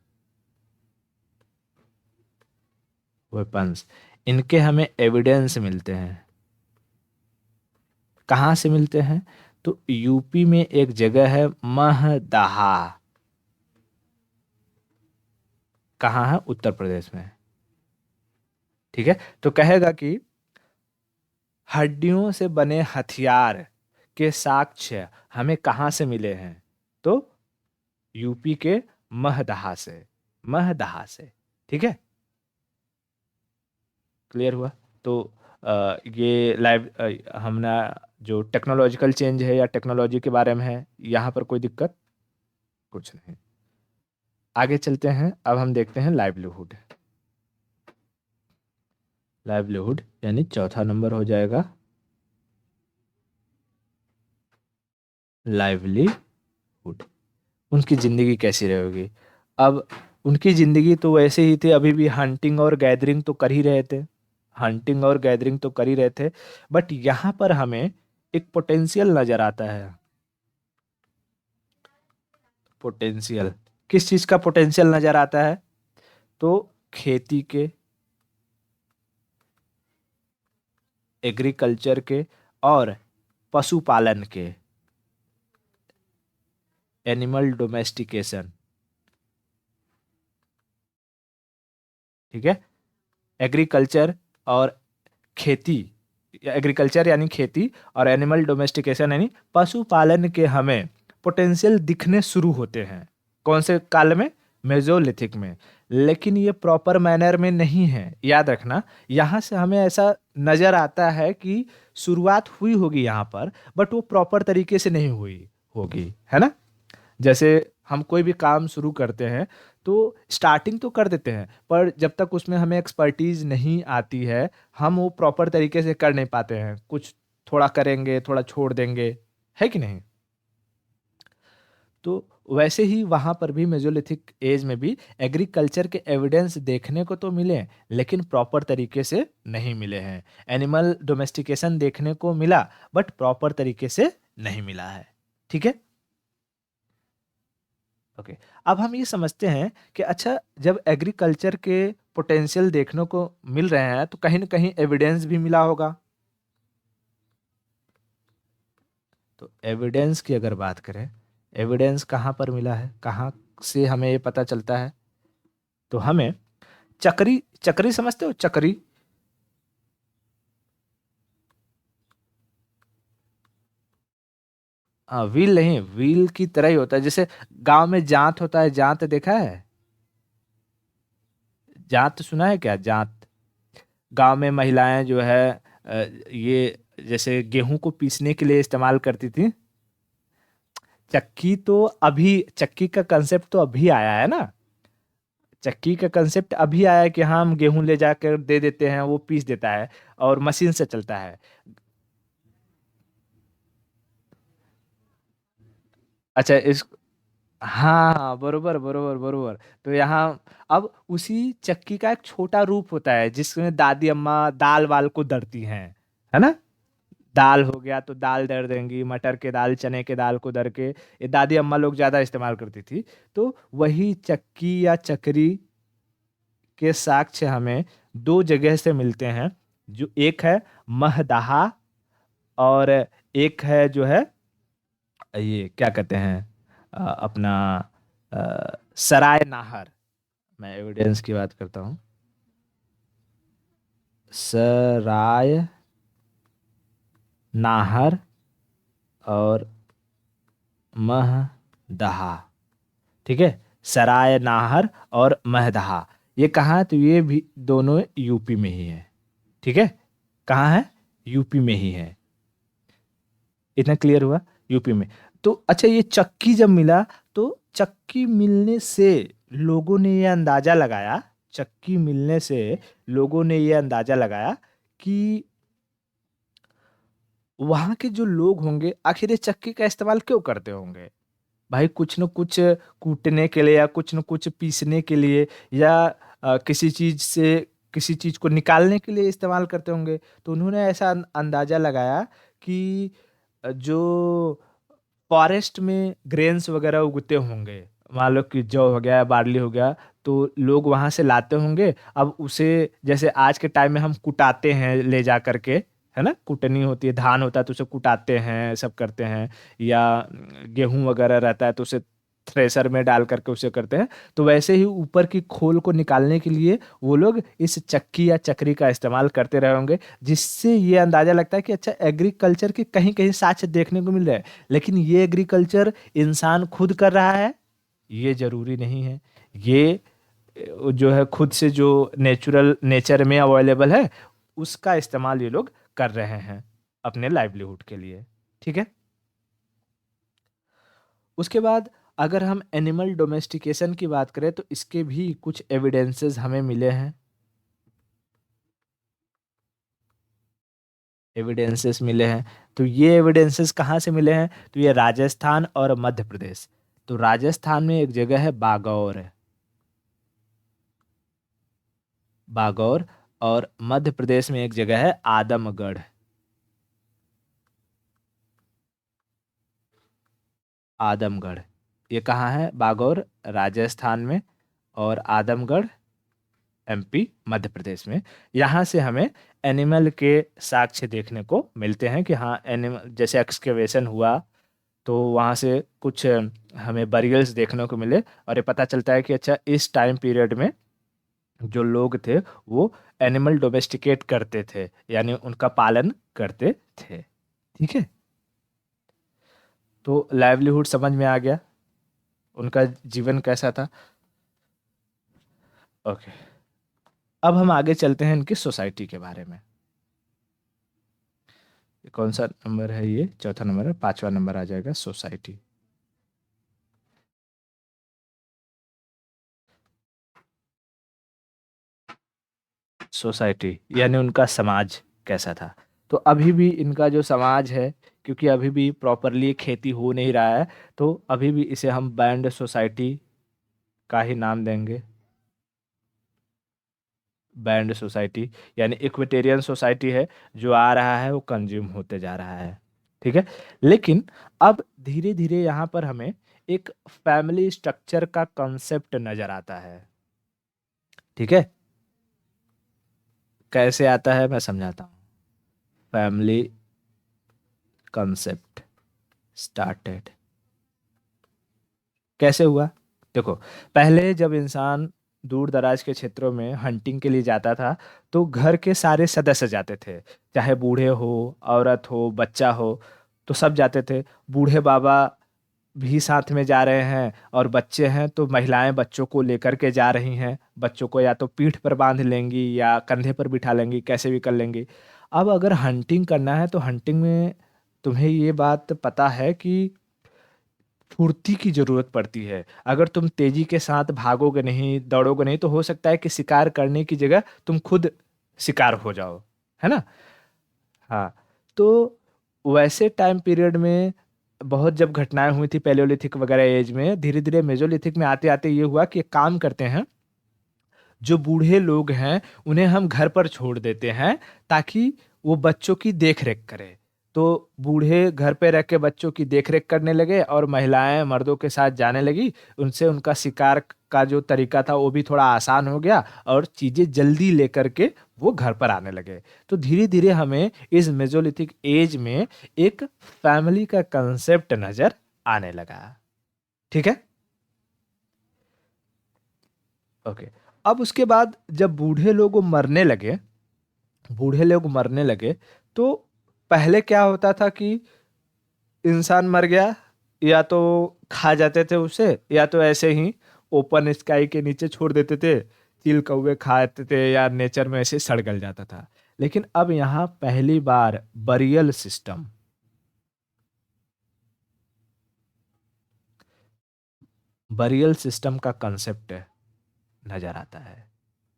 वेपन्स, इनके हमें एविडेंस मिलते हैं। कहाँ से मिलते हैं? तो यूपी में एक जगह है महदहा। कहाँ है? उत्तर प्रदेश में। ठीक है? तो कहेगा कि हड्डियों से बने हथियार के साक्ष्य हमें कहाँ से मिले हैं? तो यूपी के महदहा से। महदहा से। ठीक है? क्लियर हुआ? तो ये लाइव हमने जो टेक्नोलॉजिकल चेंज है या टेक्नोलॉजी के बारे में है, यहाँ पर कोई दिक्कत कुछ नहीं। आगे चलते हैं, अब हम देखते हैं लाइवलीहुड। लाइवलीहुड यानी चौथा नंबर हो जाएगा लाइवलीहुड। उनकी ज़िंदगी कैसी रहेगी? अब उनकी ज़िंदगी तो वैसे ही थी, अभी भी हंटिंग और गैदरिंग तो कर ही रहे थे। हंटिंग और गैदरिंग तो कर ही रहे थे, बट यहाँ पर हमें एक पोटेंशियल नज़र आता है। पोटेंशियल, किस चीज़ का पोटेंशियल नज़र आता है? तो खेती के, एग्रीकल्चर के, और पशुपालन के, एनिमल डोमेस्टिकेशन। ठीक है? एग्रीकल्चर और खेती, एग्रीकल्चर यानी खेती, और एनिमल डोमेस्टिकेशन यानी पशुपालन के हमें पोटेंशियल दिखने शुरू होते हैं। कौन से काल में? मेजोलिथिक में। लेकिन ये प्रॉपर मैनर में नहीं है, याद रखना। यहाँ से हमें ऐसा नजर आता है कि शुरुआत हुई होगी यहाँ पर, बट वो प्रॉपर तरीके से नहीं हुई होगी। है ना? जैसे हम कोई भी काम शुरू करते हैं तो स्टार्टिंग तो कर देते हैं, पर जब तक उसमें हमें एक्सपर्टीज नहीं आती है, हम वो प्रॉपर तरीके से कर नहीं पाते हैं। कुछ थोड़ा करेंगे, थोड़ा छोड़ देंगे। है कि नहीं? तो वैसे ही वहाँ पर भी मेजोलिथिक एज में भी एग्रीकल्चर के एविडेंस देखने को तो मिले, लेकिन प्रॉपर तरीके से नहीं मिले हैं। एनिमल डोमेस्टिकेशन देखने को मिला, बट प्रॉपर तरीके से नहीं मिला है। ठीक है? ओके। अब हम ये समझते हैं कि अच्छा, जब एग्रीकल्चर के पोटेंशियल देखने को मिल रहे हैं तो कहीं ना कहीं एविडेंस भी मिला होगा। तो एविडेंस की अगर बात करें, एविडेंस कहाँ पर मिला है, कहाँ से हमें ये पता चलता है? तो हमें चक्री चक्री समझते हो, चक्री? हाँ, व्हील नहीं, व्हील की तरह ही होता है। जैसे गांव में जांत होता है, जांत देखा है? जांत सुना है क्या, जांत? गांव में महिलाएं जो है ये जैसे गेहूं को पीसने के लिए इस्तेमाल करती थी। चक्की का कंसेप्ट तो अभी आया है ना। चक्की का कंसेप्ट अभी आया है कि हाँ, हम गेहूं ले जाकर दे देते हैं, वो पीस देता है और मशीन से चलता है। अच्छा, इस हाँ हाँ, बरोबर बरोबर बरोबर। तो यहाँ अब उसी चक्की का एक छोटा रूप होता है जिसमें दादी अम्मा दाल वाल को दरती हैं, है ना। दाल हो गया तो दाल दर देंगी, मटर के दाल, चने के दाल को दर के, ये दादी अम्मा लोग ज्यादा इस्तेमाल करती थी। तो वही चक्की या चक्री के साक्ष्य हमें दो जगह से मिलते हैं। जो एक है महदहा, और एक है जो है ये क्या कहते हैं, अपना सराय नाहर। मैं एविडेंस की बात करता हूँ। सराय नाहर और महदहा। ठीक है, सराय नाहर और महदहा, ये कहाँ है? तो ये भी दोनों यूपी में ही है। ठीक है, कहाँ है? यूपी में ही है। इतना क्लियर हुआ? यूपी में। तो अच्छा, ये चक्की जब मिला, तो चक्की मिलने से लोगों ने ये अंदाजा लगाया, चक्की मिलने से लोगों ने ये अंदाजा लगाया कि वहां के जो लोग होंगे आखिर ये चक्की का इस्तेमाल क्यों करते होंगे। भाई कुछ न कुछ कूटने के लिए, या कुछ न कुछ पीसने के लिए, या किसी चीज से किसी चीज को निकालने के लिए इस्तेमाल करते होंगे। तो उन्होंने ऐसा अंदाजा लगाया कि जो फॉरेस्ट में ग्रेन्स वगैरह उगते होंगे, मान लो कि जौ हो गया, बार्ली हो गया, तो लोग वहां से लाते होंगे। अब उसे जैसे आज के टाइम में हम कुटाते हैं ले जा करके, है ना, कुटनी होती है, धान होता है तो उसे कुटाते हैं, सब करते हैं। या गेहूं वगैरह रहता है तो उसे थ्रेसर में डाल करके उसे करते हैं। तो वैसे ही ऊपर की खोल को निकालने के लिए वो लोग इस चक्की या चक्री का इस्तेमाल करते रहे होंगे, जिससे ये अंदाजा लगता है कि अच्छा, एग्रीकल्चर के कहीं कहीं साक्ष्य देखने को मिल रहे हैं। लेकिन ये एग्रीकल्चर इंसान खुद कर रहा है, ये जरूरी नहीं है। ये जो है खुद से जो नेचर में अवेलेबल है, उसका इस्तेमाल ये लोग कर रहे हैं अपने लाइवलीहुड के लिए। ठीक है। उसके बाद अगर हम एनिमल डोमेस्टिकेशन की बात करें, तो इसके भी कुछ एविडेंसेस हमें मिले हैं। एविडेंसेस मिले हैं। तो ये एविडेंसेस कहाँ से मिले हैं? तो ये राजस्थान और मध्य प्रदेश। तो राजस्थान में एक जगह है बागौर है, बागौर। और मध्य प्रदेश में एक जगह है आदमगढ़, आदमगढ़। ये कहाँ है? बागौर राजस्थान में, और आदमगढ़ एमपी मध्य प्रदेश में। यहाँ से हमें एनिमल के साक्ष्य देखने को मिलते हैं कि हाँ, एनिमल जैसे एक्सकेवेशन हुआ तो वहाँ से कुछ हमें बरियल्स देखने को मिले, और ये पता चलता है कि अच्छा, इस टाइम पीरियड में जो लोग थे वो एनिमल डोमेस्टिकेट करते थे, यानी उनका पालन करते थे। ठीक है। तो लाइवलीहुड समझ में आ गया, उनका जीवन कैसा था। ओके। अब हम आगे चलते हैं इनकी सोसाइटी के बारे में। ये कौन सा नंबर है? ये चौथा नंबर है, पांचवा नंबर आ जाएगा सोसाइटी। सोसाइटी यानी उनका समाज कैसा था। तो अभी भी इनका जो समाज है, क्योंकि अभी भी प्रॉपरली खेती हो नहीं रहा है, तो अभी भी इसे हम बैंड सोसाइटी का ही नाम देंगे। बैंड सोसाइटी यानी इक्विटेरियन सोसाइटी है, जो आ रहा है वो कंज्यूम होते जा रहा है। ठीक है। लेकिन अब धीरे धीरे यहाँ पर हमें एक फैमिली स्ट्रक्चर का कॉन्सेप्ट नजर आता है। ठीक है। कैसे आता है मैं समझाता हूँ। फैमिली कॉन्सेप्ट स्टार्टेड कैसे हुआ? देखो, पहले जब इंसान दूर दराज के क्षेत्रों में हंटिंग के लिए जाता था, तो घर के सारे सदस्य जाते थे, चाहे बूढ़े हो, औरत हो, बच्चा हो, तो सब जाते थे। बूढ़े बाबा भी साथ में जा रहे हैं, और बच्चे हैं तो महिलाएं बच्चों को लेकर के जा रही हैं। बच्चों को या तो पीठ पर बांध लेंगी या कंधे पर बिठा लेंगी, कैसे भी कर लेंगी। अब अगर हंटिंग करना है तो हंटिंग में तुम्हें ये बात पता है कि फुर्ती की जरूरत पड़ती है। अगर तुम तेजी के साथ भागोगे नहीं, दौड़ोगे नहीं, तो हो सकता है कि शिकार करने की जगह तुम खुद शिकार हो जाओ, है ना। हाँ। तो वैसे टाइम पीरियड में बहुत जब घटनाएं हुई थी पैलियोलिथिक वगैरह एज में, धीरे धीरे मेजोलिथिक में आते आते ये हुआ कि एक काम करते हैं, जो बूढ़े लोग हैं उन्हें हम घर पर छोड़ देते हैं, ताकि वो बच्चों की देख रेख करें। तो बूढ़े घर पे रह के बच्चों की देख रेख करने लगे, और महिलाएं मर्दों के साथ जाने लगी। उनसे उनका शिकार का जो तरीका था वो भी थोड़ा आसान हो गया, और चीजें जल्दी लेकर के वो घर पर आने लगे। तो धीरे धीरे हमें इस मेजोलिथिक एज में एक फैमिली का कंसेप्ट नजर आने लगा। ठीक है। ओके। अब उसके बाद जब बूढ़े लोग मरने लगे, तो पहले क्या होता था कि इंसान मर गया, या तो खा जाते थे उसे, या तो ऐसे ही ओपन स्काई के नीचे छोड़ देते थे, चील कौवे खाते थे, या नेचर में ऐसे सड़ गल जाता था। लेकिन अब यहाँ पहली बार बरियल सिस्टम का कंसेप्ट नजर आता है।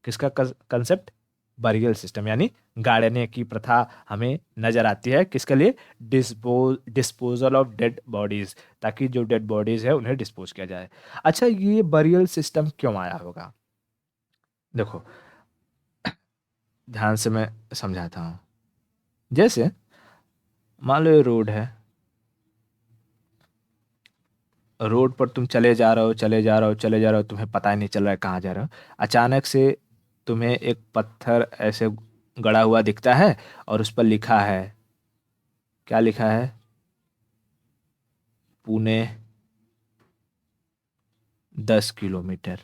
किसका कंसेप्ट? बरियल सिस्टम, यानी गाड़ने की प्रथा हमें नजर आती है। किसके लिए? डिस्पोजल ऑफ डेड बॉडीज, ताकि जो डेड बॉडीज है उन्हें डिस्पोज किया जाए। अच्छा, ये बरियल सिस्टम क्यों आया होगा? देखो, ध्यान से मैं समझाता हूँ। जैसे मान लो ये रोड है, रोड पर तुम चले जा रहे हो, चले जा रहे हो, चले जा रहे हो, तुम्हें पता ही नहीं चल रहा है कहाँ जा रहे हो। अचानक से तुम्हें एक पत्थर ऐसे गड़ा हुआ दिखता है, और उस पर लिखा है, क्या लिखा है? पुणे 10 किलोमीटर।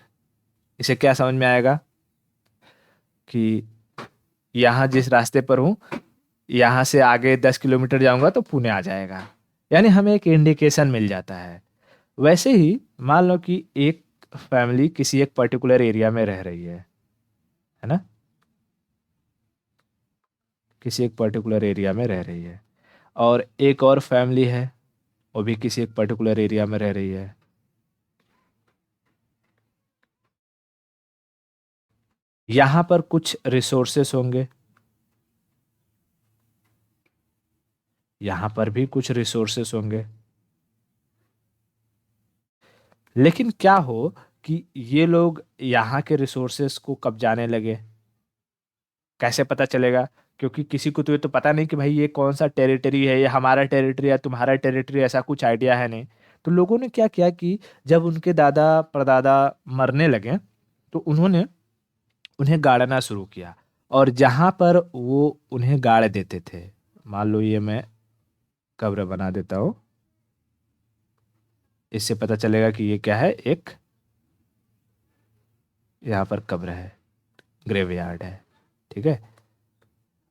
इसे क्या समझ में आएगा कि यहाँ जिस रास्ते पर हूँ, यहाँ से आगे 10 किलोमीटर जाऊंगा तो पुणे आ जाएगा। यानी हमें एक इंडिकेशन मिल जाता है। वैसे ही मान लो कि एक फैमिली किसी एक पर्टिकुलर एरिया में रह रही है ना, किसी एक पर्टिकुलर एरिया में रह रही है, और एक और फैमिली है, वो भी किसी एक पर्टिकुलर एरिया में रह रही है। यहाँ पर कुछ रिसोर्सेस होंगे, यहाँ पर भी कुछ रिसोर्सेस होंगे। लेकिन क्या हो कि ये लोग यहाँ के रिसोर्सेस को कब्जाने लगे, कैसे पता चलेगा? क्योंकि किसी को तो ये तो पता नहीं कि भाई ये कौन सा टेरिटरी है, ये हमारा टेरिटरी है तुम्हारा टेरिटरी, ऐसा कुछ आइडिया है नहीं। तो लोगों ने क्या किया कि जब उनके दादा परदादा मरने लगे, तो उन्होंने उन्हें गाड़ना शुरू किया। और जहां पर वो उन्हें गाड़ देते थे, मान लो ये मैं कब्र बना देता हूँ, इससे पता चलेगा कि ये क्या है, एक यहाँ पर कब्र है, ग्रेवयार्ड है। ठीक है।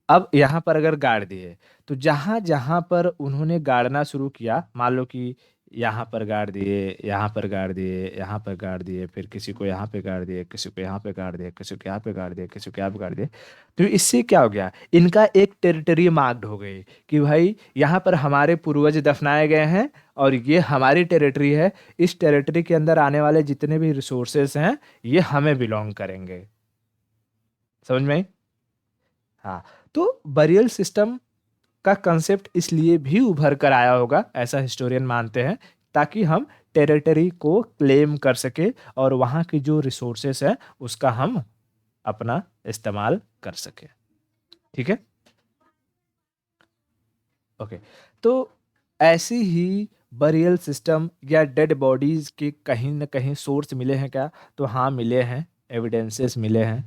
अब यहाँ पर अगर गाड़ दिए, तो जहां जहां पर उन्होंने गाड़ना शुरू किया, मान लो कि यहाँ पर गाड़ दिए, यहाँ पर गाड़ दिए, यहाँ पर गाड़ दिए, फिर किसी को यहाँ पे गाड़ दिए, किसी को यहाँ पे गाड़ दिए, किसी को यहाँ पे गाड़ दिए, किसी को यहाँ पे गाड़ दिए। तो इससे क्या हो गया, इनका एक टेरिटरी मार्क्ड हो गई कि भाई यहाँ पर हमारे पूर्वज दफनाए गए हैं, और ये हमारी टेरिटरी है। इस टेरिटरी के अंदर आने वाले जितने भी रिसोर्सेस हैं, ये हमें बिलोंग करेंगे। समझ में आई? हाँ। तो बरियल सिस्टम का कंसेप्ट इसलिए भी उभर कर आया होगा, ऐसा हिस्टोरियन मानते हैं, ताकि हम टेरिटरी को क्लेम कर सके, और वहाँ की जो रिसोर्सेस है उसका हम अपना इस्तेमाल कर सके। ठीक है। ओके। तो ऐसी ही बरियल सिस्टम या डेड बॉडीज के कहीं ना कहीं सोर्स मिले हैं क्या? तो हाँ, मिले हैं। एविडेंसेस मिले हैं,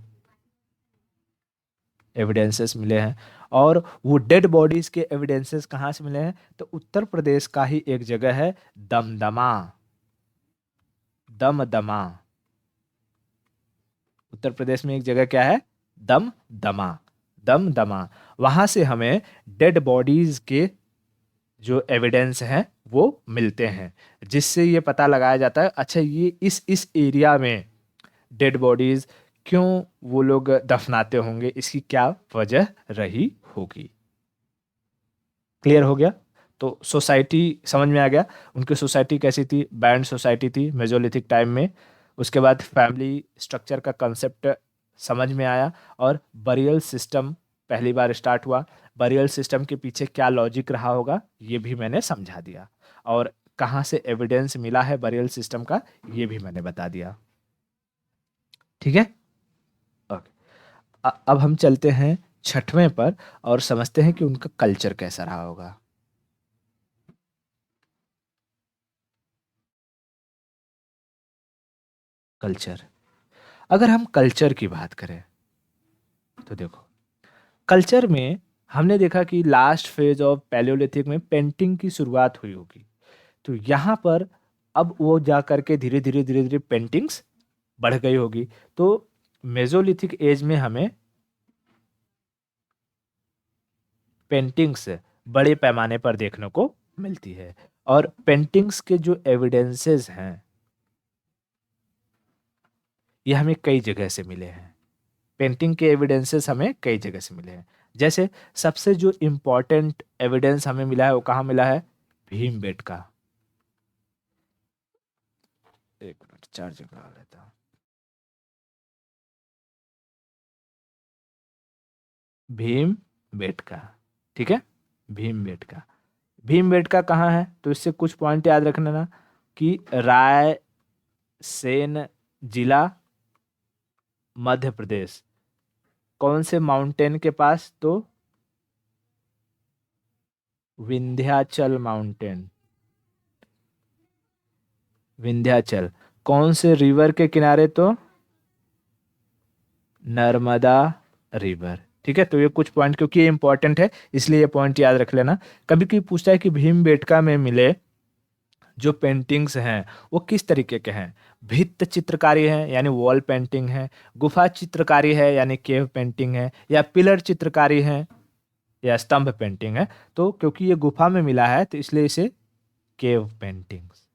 एविडेंसेस मिले हैं। और वो डेड बॉडीज के एविडेंसेस कहाँ से मिले हैं? तो उत्तर प्रदेश का ही एक जगह है, दमदमा। दमदमा। उत्तर प्रदेश में एक जगह क्या है, दमदमा। दमदमा, वहां से हमें डेड बॉडीज के जो एविडेंस हैं वो मिलते हैं, जिससे ये पता लगाया जाता है अच्छा ये इस एरिया में डेड बॉडीज क्यों वो लोग दफनाते होंगे, इसकी क्या वजह रही होगी। क्लियर हो गया। तो सोसाइटी समझ में आ गया। उनकी सोसाइटी कैसी थी, बैंड सोसाइटी थी मेजोलिथिक टाइम में। उसके बाद फैमिली स्ट्रक्चर का कंसेप्ट समझ में आया, और बरियल सिस्टम पहली बार स्टार्ट हुआ। बरियल सिस्टम के पीछे क्या लॉजिक रहा होगा ये भी मैंने समझा दिया, और कहाँ से एविडेंस मिला है बरियल सिस्टम का ये भी मैंने बता दिया। ठीक है, ओके। अब हम चलते हैं छठवें पर और समझते हैं कि उनका कल्चर कैसा रहा होगा। कल्चर, अगर हम कल्चर की बात करें तो देखो, कल्चर में हमने देखा कि लास्ट फेज ऑफ पैलियोलिथिक में पेंटिंग की शुरुआत हुई होगी। तो यहाँ पर अब वो जा करके धीरे धीरे पेंटिंग्स बढ़ गई होगी। तो मेजोलिथिक एज में हमें पेंटिंग्स बड़े पैमाने पर देखने को मिलती है, और पेंटिंग्स के जो एविडेंसेस हैं ये हमें कई जगह से मिले हैं। पेंटिंग के एविडेंसेस हमें कई जगह से मिले हैं। जैसे सबसे जो इम्पोर्टेंट एविडेंस हमें मिला है वो कहाँ मिला है, भीमबेटका। एक मिनट चार्ज लगा लेता हूँ। भीमबेटका, ठीक है, भीमबेटका। भीमबेटका कहाँ है, तो इससे कुछ पॉइंट याद रखना ना, कि रायसेन जिला, मध्य प्रदेश। कौन से माउंटेन के पास, तो विंध्याचल माउंटेन। विंध्याचल। कौन से रिवर के किनारे, तो नर्मदा रिवर। ठीक है, तो ये कुछ पॉइंट क्योंकि ये इंपॉर्टेंट है इसलिए ये पॉइंट याद रख लेना। कभी कभी पूछता है कि भीमबेटका में मिले जो पेंटिंग्स हैं वो किस तरीके के हैं। भित्त चित्रकारी है यानी वॉल पेंटिंग है, गुफा चित्रकारी है यानी केव पेंटिंग है, या पिलर चित्रकारी है, या स्तंभ पेंटिंग है। तो क्योंकि ये गुफा में मिला है तो इसलिए इसे केव पेंटिंग्स,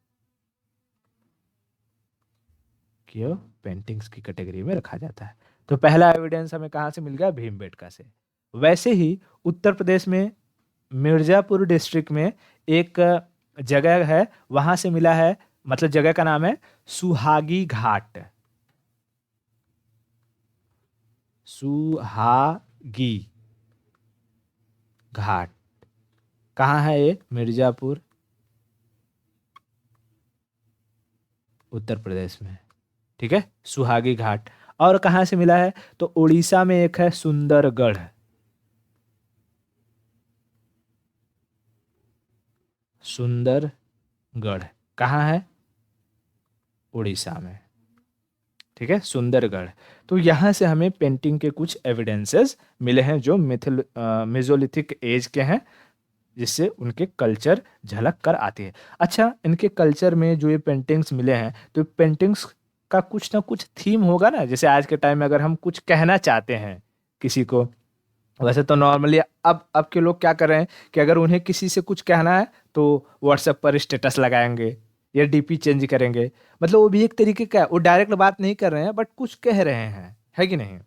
केव पेंटिंग्स की कैटेगरी में रखा जाता है। तो पहला एविडेंस हमें कहाँ से मिल गया, भीमबेटका से। वैसे ही उत्तर प्रदेश में मिर्जापुर डिस्ट्रिक्ट में एक जगह है, वहां से मिला है, मतलब जगह का नाम है सुहागी घाट। सुहागी घाट कहाँ है, ये मिर्जापुर उत्तर प्रदेश में। ठीक है, सुहागी घाट। और कहाँ से मिला है, तो उड़ीसा में एक है सुंदरगढ़। सुंदरगढ़ कहाँ है, उड़ीसा में। ठीक है, सुंदरगढ़। तो यहाँ से हमें पेंटिंग के कुछ एविडेंसेस मिले हैं जो मेजोलिथिक एज के हैं, जिससे उनके कल्चर झलक कर आती है। अच्छा, इनके कल्चर में जो ये पेंटिंग्स मिले हैं तो पेंटिंग्स का कुछ ना कुछ थीम होगा ना। जैसे आज के टाइम में अगर हम कुछ कहना चाहते हैं किसी को, वैसे तो नॉर्मली अब के लोग क्या कर रहे हैं कि अगर उन्हें किसी से कुछ कहना है तो व्हाट्सएप पर स्टेटस लगाएंगे या डीपी चेंज करेंगे। मतलब वो भी एक तरीके का है, वो डायरेक्ट बात नहीं कर रहे हैं बट कुछ कह रहे हैं, है कि नहीं।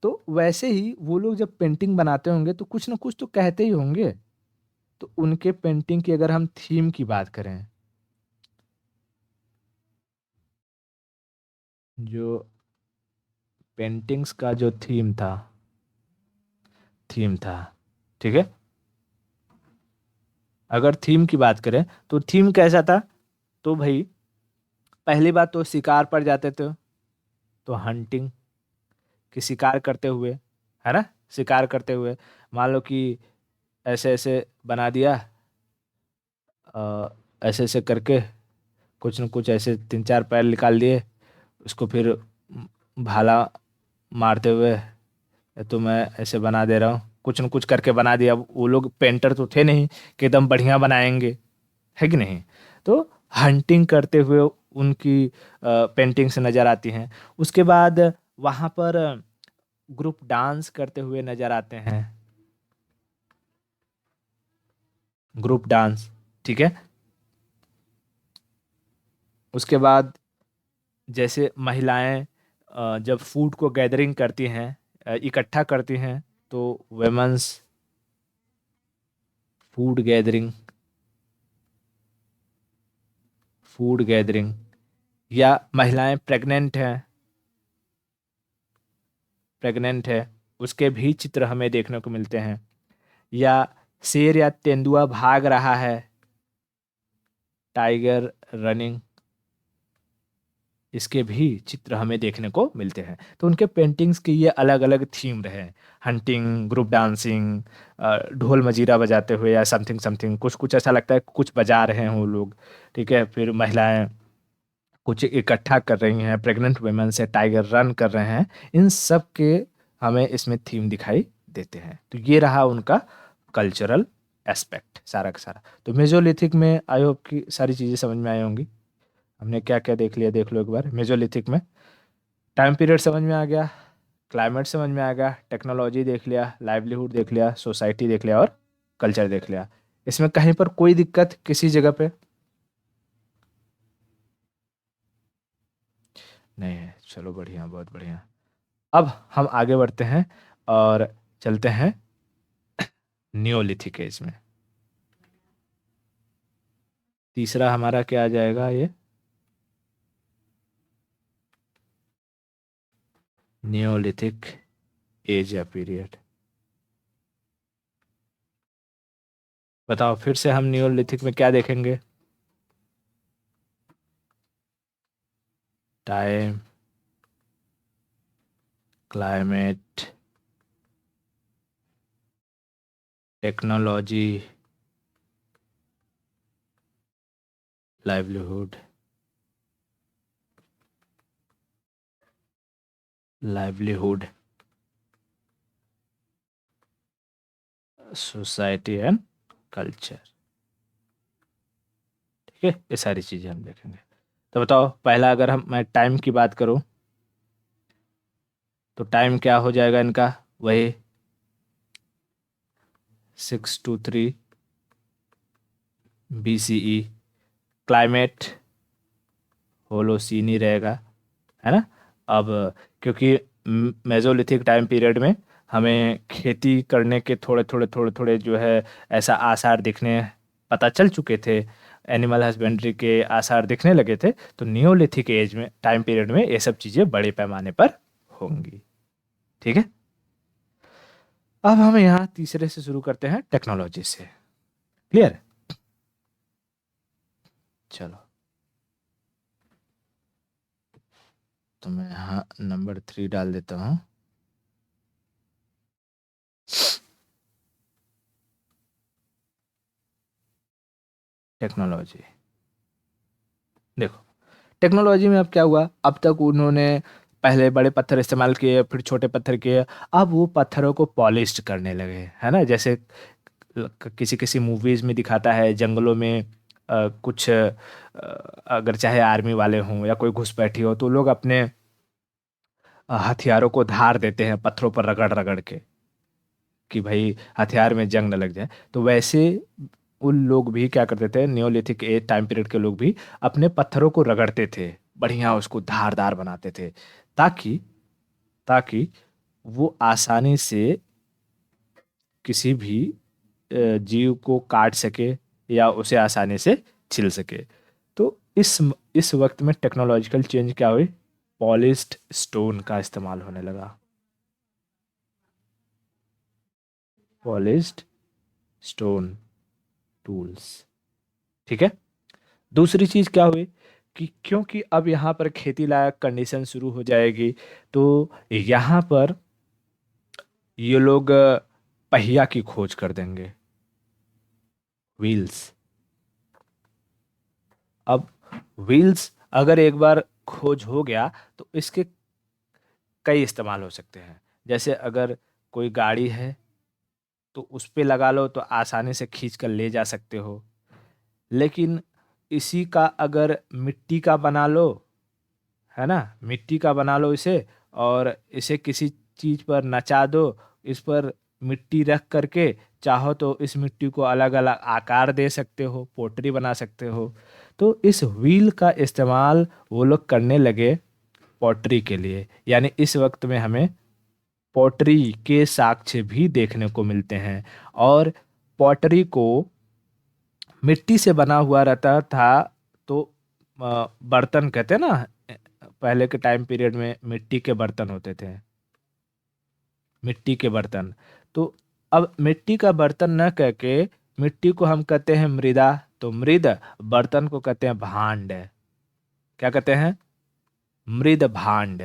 तो वैसे ही वो लोग जब पेंटिंग बनाते होंगे तो कुछ ना कुछ तो कहते ही होंगे। तो उनके पेंटिंग की अगर हम थीम की बात करें, जो पेंटिंग्स का जो थीम था, ठीक है, अगर थीम की बात करें तो थीम कैसा था, तो भाई पहली बात तो शिकार पर जाते थे, तो हंटिंग, कि शिकार करते हुए, है ना, शिकार करते हुए। मान लो कि ऐसे ऐसे बना दिया, ऐसे ऐसे करके कुछ न कुछ ऐसे तीन चार पैर निकाल लिए, उसको फिर भाला मारते हुए, तो मैं ऐसे बना दे रहा हूँ, कुछ न कुछ करके बना दिया। अब वो लोग पेंटर तो थे नहीं कि एकदम बढ़िया बनाएंगे, है कि नहीं। तो हंटिंग करते हुए उनकी पेंटिंग्स नज़र आती हैं। उसके बाद वहाँ पर ग्रुप डांस करते हुए नज़र आते हैं, ग्रुप डांस, ठीक है। उसके बाद जैसे महिलाएं जब फूड को गैदरिंग करती हैं, इकट्ठा करती हैं, तो women's food gathering, food gathering, या महिलाएं प्रेग्नेंट है, उसके भी चित्र हमें देखने को मिलते हैं। या शेर या तेंदुआ भाग रहा है, टाइगर रनिंग, इसके भी चित्र हमें देखने को मिलते हैं। तो उनके पेंटिंग्स के ये अलग अलग थीम रहे, हंटिंग, ग्रुप डांसिंग, ढोल मजीरा बजाते हुए या समथिंग समथिंग, कुछ कुछ ऐसा लगता है कुछ बजा रहे हैं वो लोग, ठीक है। फिर महिलाएं कुछ इकट्ठा कर रही हैं, प्रेग्नेंट वुमेन से टाइगर रन कर रहे हैं, इन सब के हमें इसमें थीम दिखाई देते हैं। तो ये रहा उनका कल्चरल एस्पेक्ट सारा का सारा। तो मेजोलिथिक में आई होप कि सारी चीज़ें समझ में आई होंगी। हमने क्या क्या देख लिया, देख लो एक बार। मेजोलिथिक में टाइम पीरियड समझ में आ गया, क्लाइमेट समझ में आ गया, टेक्नोलॉजी देख लिया, लाइवलीहुड देख लिया, सोसाइटी देख लिया और कल्चर देख लिया। इसमें कहीं पर कोई दिक्कत किसी जगह पे नहीं है? चलो बढ़िया, बहुत बढ़िया। अब हम आगे बढ़ते हैं और चलते हैं नियोलिथिक एज में। तीसरा हमारा क्या आ जाएगा, ये नियोलिथिक एज या पीरियड। बताओ फिर से हम नियोलिथिक में क्या देखेंगे? Time, climate, technology, livelihood, livelihood, society and culture, ठीक है। ये सारी चीजें हम देखेंगे। तो बताओ पहला, अगर मैं टाइम की बात करूं, तो टाइम क्या हो जाएगा इनका? वही 623 BCE। क्लाइमेट होलोसीन ही रहेगा, है ना। अब क्योंकि मेजोलिथिक टाइम पीरियड में हमें खेती करने के थोड़े थोड़े जो है ऐसा आसार दिखने पता चल चुके थे, एनिमल हस्बेंड्री के आसार दिखने लगे थे। तो नियोलिथिक एज में, टाइम पीरियड में, ये सब चीज़ें बड़े पैमाने पर होंगी, ठीक है। अब हम यहाँ तीसरे से शुरू करते हैं, टेक्नोलॉजी से। क्लियर? चलो, तो मैं यहाँ नंबर 3 डाल देता हूँ। टेक्नोलॉजी, देखो टेक्नोलॉजी में अब क्या हुआ, अब तक उन्होंने पहले बड़े पत्थर इस्तेमाल किए, फिर छोटे पत्थर किए, अब वो पत्थरों को पॉलिश करने लगे, है ना। जैसे किसी किसी मूवीज में दिखाता है, जंगलों में कुछ अगर चाहे आर्मी वाले हों या कोई घुसपैठी हो, तो लोग अपने हथियारों को धार देते हैं पत्थरों पर रगड़ रगड़ के, कि भाई हथियार में जंग न लग जाए। तो वैसे उन लोग भी क्या करते थे, नियोलिथिक एज टाइम पीरियड के लोग भी अपने पत्थरों को रगड़ते थे, बढ़िया उसको धारदार बनाते थे, ताकि ताकि वो आसानी से किसी भी जीव को काट सके या उसे आसानी से छिल सके। तो इस वक्त में टेक्नोलॉजिकल चेंज क्या हुई, पॉलिश्ड स्टोन का इस्तेमाल होने लगा, पॉलिश्ड स्टोन टूल्स, ठीक है। दूसरी चीज क्या हुई कि क्योंकि अब यहाँ पर खेती लायक कंडीशन शुरू हो जाएगी, तो यहाँ पर ये लोग पहिया की खोज कर देंगे, व्हील्स। अब व्हील्स अगर एक बार खोज हो गया, तो इसके कई इस्तेमाल हो सकते हैं। जैसे अगर कोई गाड़ी है, तो उस पे लगा लो तो आसानी से खींच कर ले जा सकते हो। लेकिन इसी का अगर मिट्टी का बना लो, है ना, मिट्टी का बना लो इसे, और इसे किसी चीज पर नचा दो, इस पर मिट्टी रख करके चाहो तो इस मिट्टी को अलग अलग आकार दे सकते हो, पोटरी बना सकते हो। तो इस व्हील का इस्तेमाल वो लोग करने लगे पॉटरी के लिए। यानी इस वक्त में हमें पॉटरी के साक्ष्य भी देखने को मिलते हैं। और पॉटरी को मिट्टी से बना हुआ रहता था, तो बर्तन कहते हैं ना, पहले के टाइम पीरियड में मिट्टी के बर्तन होते थे, मिट्टी के बर्तन। तो अब मिट्टी का बर्तन न कह के मिट्टी को हम कहते हैं मृदा, तो मृद बर्तन को कहते हैं भांड। क्या कहते हैं? मृद भांड,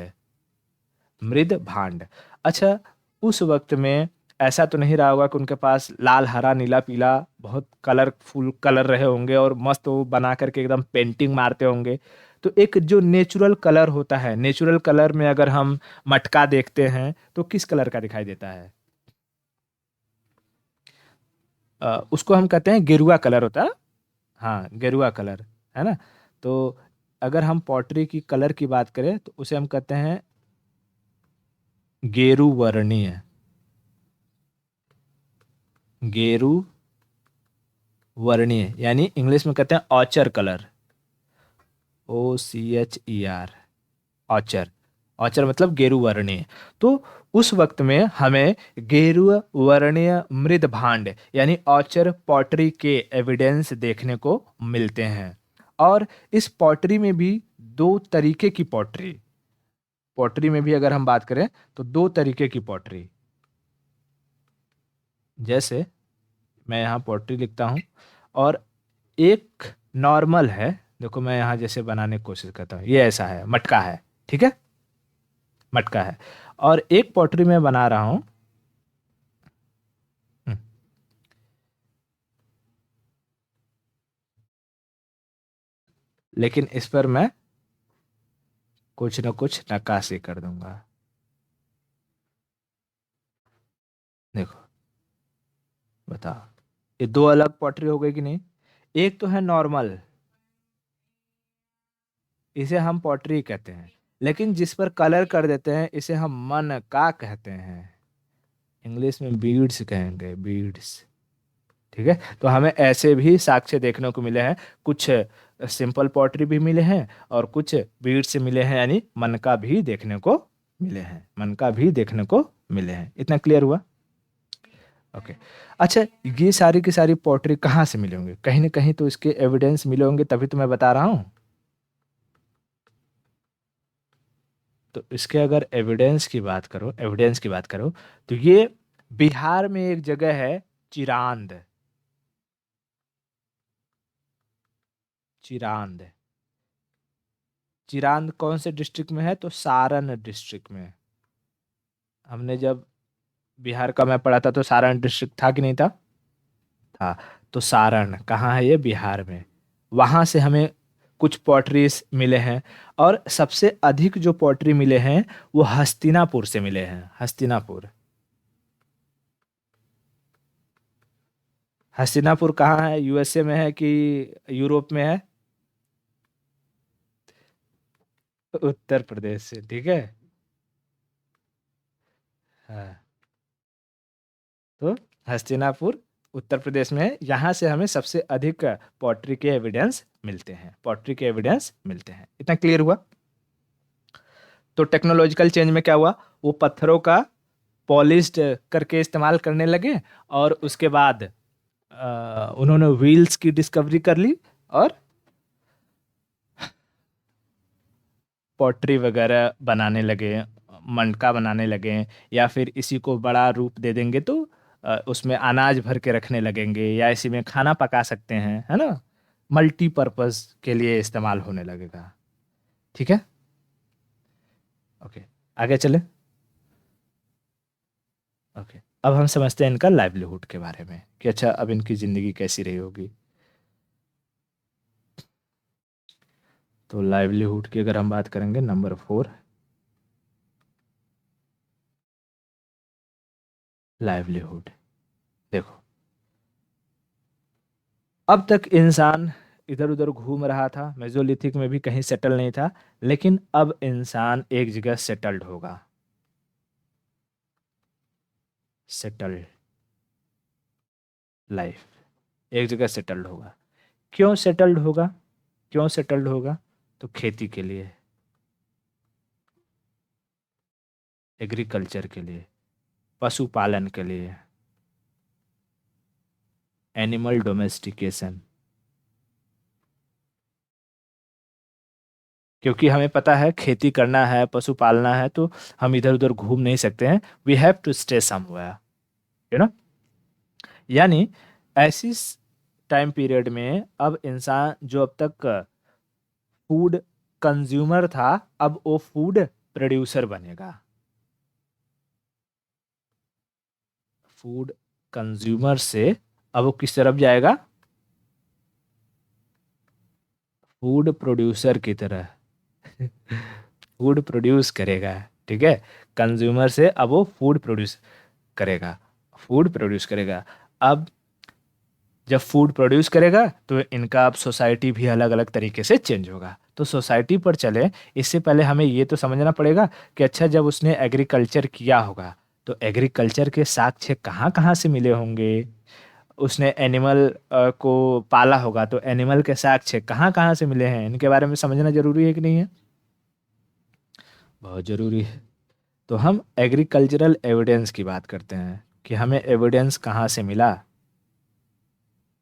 मृद भांड। अच्छा, उस वक्त में ऐसा तो नहीं रहा होगा कि उनके पास लाल हरा नीला पीला बहुत कलरफुल कलर रहे होंगे और मस्त वो बना करके एकदम पेंटिंग मारते होंगे। तो एक जो नेचुरल कलर होता है, नेचुरल कलर में अगर हम मटका देखते हैं तो किस कलर का दिखाई देता है? उसको हम कहते हैं गेरुआ कलर होता है। हाँ, गेरुआ कलर, है ना। तो अगर हम पॉटरी की कलर की बात करें तो उसे हम कहते हैं गेरु वर्णीय, गेरु वर्णीय, यानी इंग्लिश में कहते हैं ऑचर कलर, OCHER, ऑचर। ऑचर मतलब गेरु वर्णीय। तो उस वक्त में हमें गेरु वर्णीय मृद भांड यानी ऑचर पॉटरी के एविडेंस देखने को मिलते हैं। और इस पॉटरी में भी दो तरीके की पॉटरी, पॉटरी में भी अगर हम बात करें तो दो तरीके की पॉटरी। जैसे मैं यहाँ पॉटरी लिखता हूँ, और एक नॉर्मल है, देखो मैं यहाँ जैसे बनाने की कोशिश करता हूँ, ये ऐसा है, मटका है, ठीक है, मटका है। और एक पॉटरी में बना रहा हूँ, हम्म, लेकिन इस पर मैं कुछ न कुछ नक्काशी कर दूंगा। देखो, बताओ, ये दो अलग पॉटरी हो गई कि नहीं? एक तो है नॉर्मल, इसे हम पॉटरी कहते हैं, लेकिन जिस पर कलर कर देते हैं इसे हम मन का कहते हैं। इंग्लिश में बीड्स कहेंगे, बीड्स। ठीक है, तो हमें ऐसे भी साक्ष्य देखने को मिले हैं। कुछ सिंपल पॉटरी भी मिले हैं और कुछ बीड्स से मिले हैं, यानी मन का भी देखने को मिले हैं, मन का भी देखने को मिले हैं। इतना क्लियर हुआ? ओके। अच्छा, ये सारी की सारी पॉटरी कहाँ से मिले होंगे? कहीं ना कहीं तो इसके एविडेंस मिले होंगे, तभी तो मैं बता रहा हूँ। तो इसके अगर एविडेंस की बात करो, एविडेंस की बात करो, तो ये बिहार में एक जगह है, चिरांद, चिरांद। चिरांद कौन से डिस्ट्रिक्ट में है? तो सारण डिस्ट्रिक्ट में। हमने जब बिहार का मैं पढ़ा था तो सारण डिस्ट्रिक्ट था कि नहीं था? था। तो सारण कहाँ है? ये बिहार में। वहां से हमें कुछ पॉटरीज मिले हैं। और सबसे अधिक जो पॉटरी मिले हैं वो हस्तिनापुर से मिले हैं, हस्तिनापुर। हस्तिनापुर कहाँ है? USA में है कि यूरोप में है? उत्तर प्रदेश से, ठीक है। हाँ, तो हस्तिनापुर उत्तर प्रदेश में है। यहाँ से हमें सबसे अधिक पॉटरी के एविडेंस मिलते हैं, पॉटरी के एविडेंस मिलते हैं। इतना क्लियर हुआ? तो टेक्नोलॉजिकल चेंज में क्या हुआ? वो पत्थरों का पॉलिश्ड करके इस्तेमाल करने लगे, और उसके बाद उन्होंने व्हील्स की डिस्कवरी कर ली, और पॉटरी वगैरह बनाने लगे, मटका बनाने लगे। या फिर इसी को बड़ा रूप दे देंगे तो उसमें अनाज भर के रखने लगेंगे, या इसी में खाना पका सकते हैं, है ना। मल्टीपर्पज के लिए इस्तेमाल होने लगेगा। ठीक है, ओके, आगे चले। ओके, अब हम समझते हैं इनका लाइवलीहुड के बारे में, कि अच्छा अब इनकी ज़िंदगी कैसी रही होगी। तो लाइवलीहुड की अगर हम बात करेंगे, नंबर 4, लाइवलीहुड। देखो, अब तक इंसान इधर उधर घूम रहा था, मेसोलिथिक में भी कहीं सेटल नहीं था, लेकिन अब इंसान एक जगह सेटल्ड होगा। सेटल्ड लाइफ, एक जगह सेटल्ड होगा। क्यों सेटल्ड होगा? क्यों सेटल्ड होगा? तो खेती के लिए, एग्रीकल्चर के लिए, पशुपालन के लिए, एनिमल डोमेस्टिकेशन। क्योंकि हमें पता है खेती करना है, पशु पालना है, तो हम इधर उधर घूम नहीं सकते हैं। We have to stay somewhere, you know. यानी ऐसी टाइम पीरियड में अब इंसान जो अब तक फूड कंज्यूमर था, अब वो फूड प्रोड्यूसर बनेगा। फूड कंज्यूमर से अब वो किस तरफ जाएगा? फूड प्रोड्यूसर की तरह। फूड प्रोड्यूस करेगा, ठीक है। कंज्यूमर से अब वो फूड प्रोड्यूस करेगा, फूड प्रोड्यूस करेगा। अब जब फूड प्रोड्यूस करेगा तो इनका अब सोसाइटी भी अलग अलग तरीके से चेंज होगा। तो सोसाइटी पर चले इससे पहले हमें ये तो समझना पड़ेगा कि अच्छा, जब उसने एग्रीकल्चर किया होगा तो एग्रीकल्चर के साक्ष्य कहाँ कहाँ से मिले होंगे। उसने एनिमल को पाला होगा तो एनिमल के साक्ष्य कहाँ कहाँ से मिले हैं, इनके बारे में समझना जरूरी है कि नहीं है? बहुत जरूरी है। तो हम एग्रीकल्चरल एविडेंस की बात करते हैं कि हमें एविडेंस कहाँ से मिला।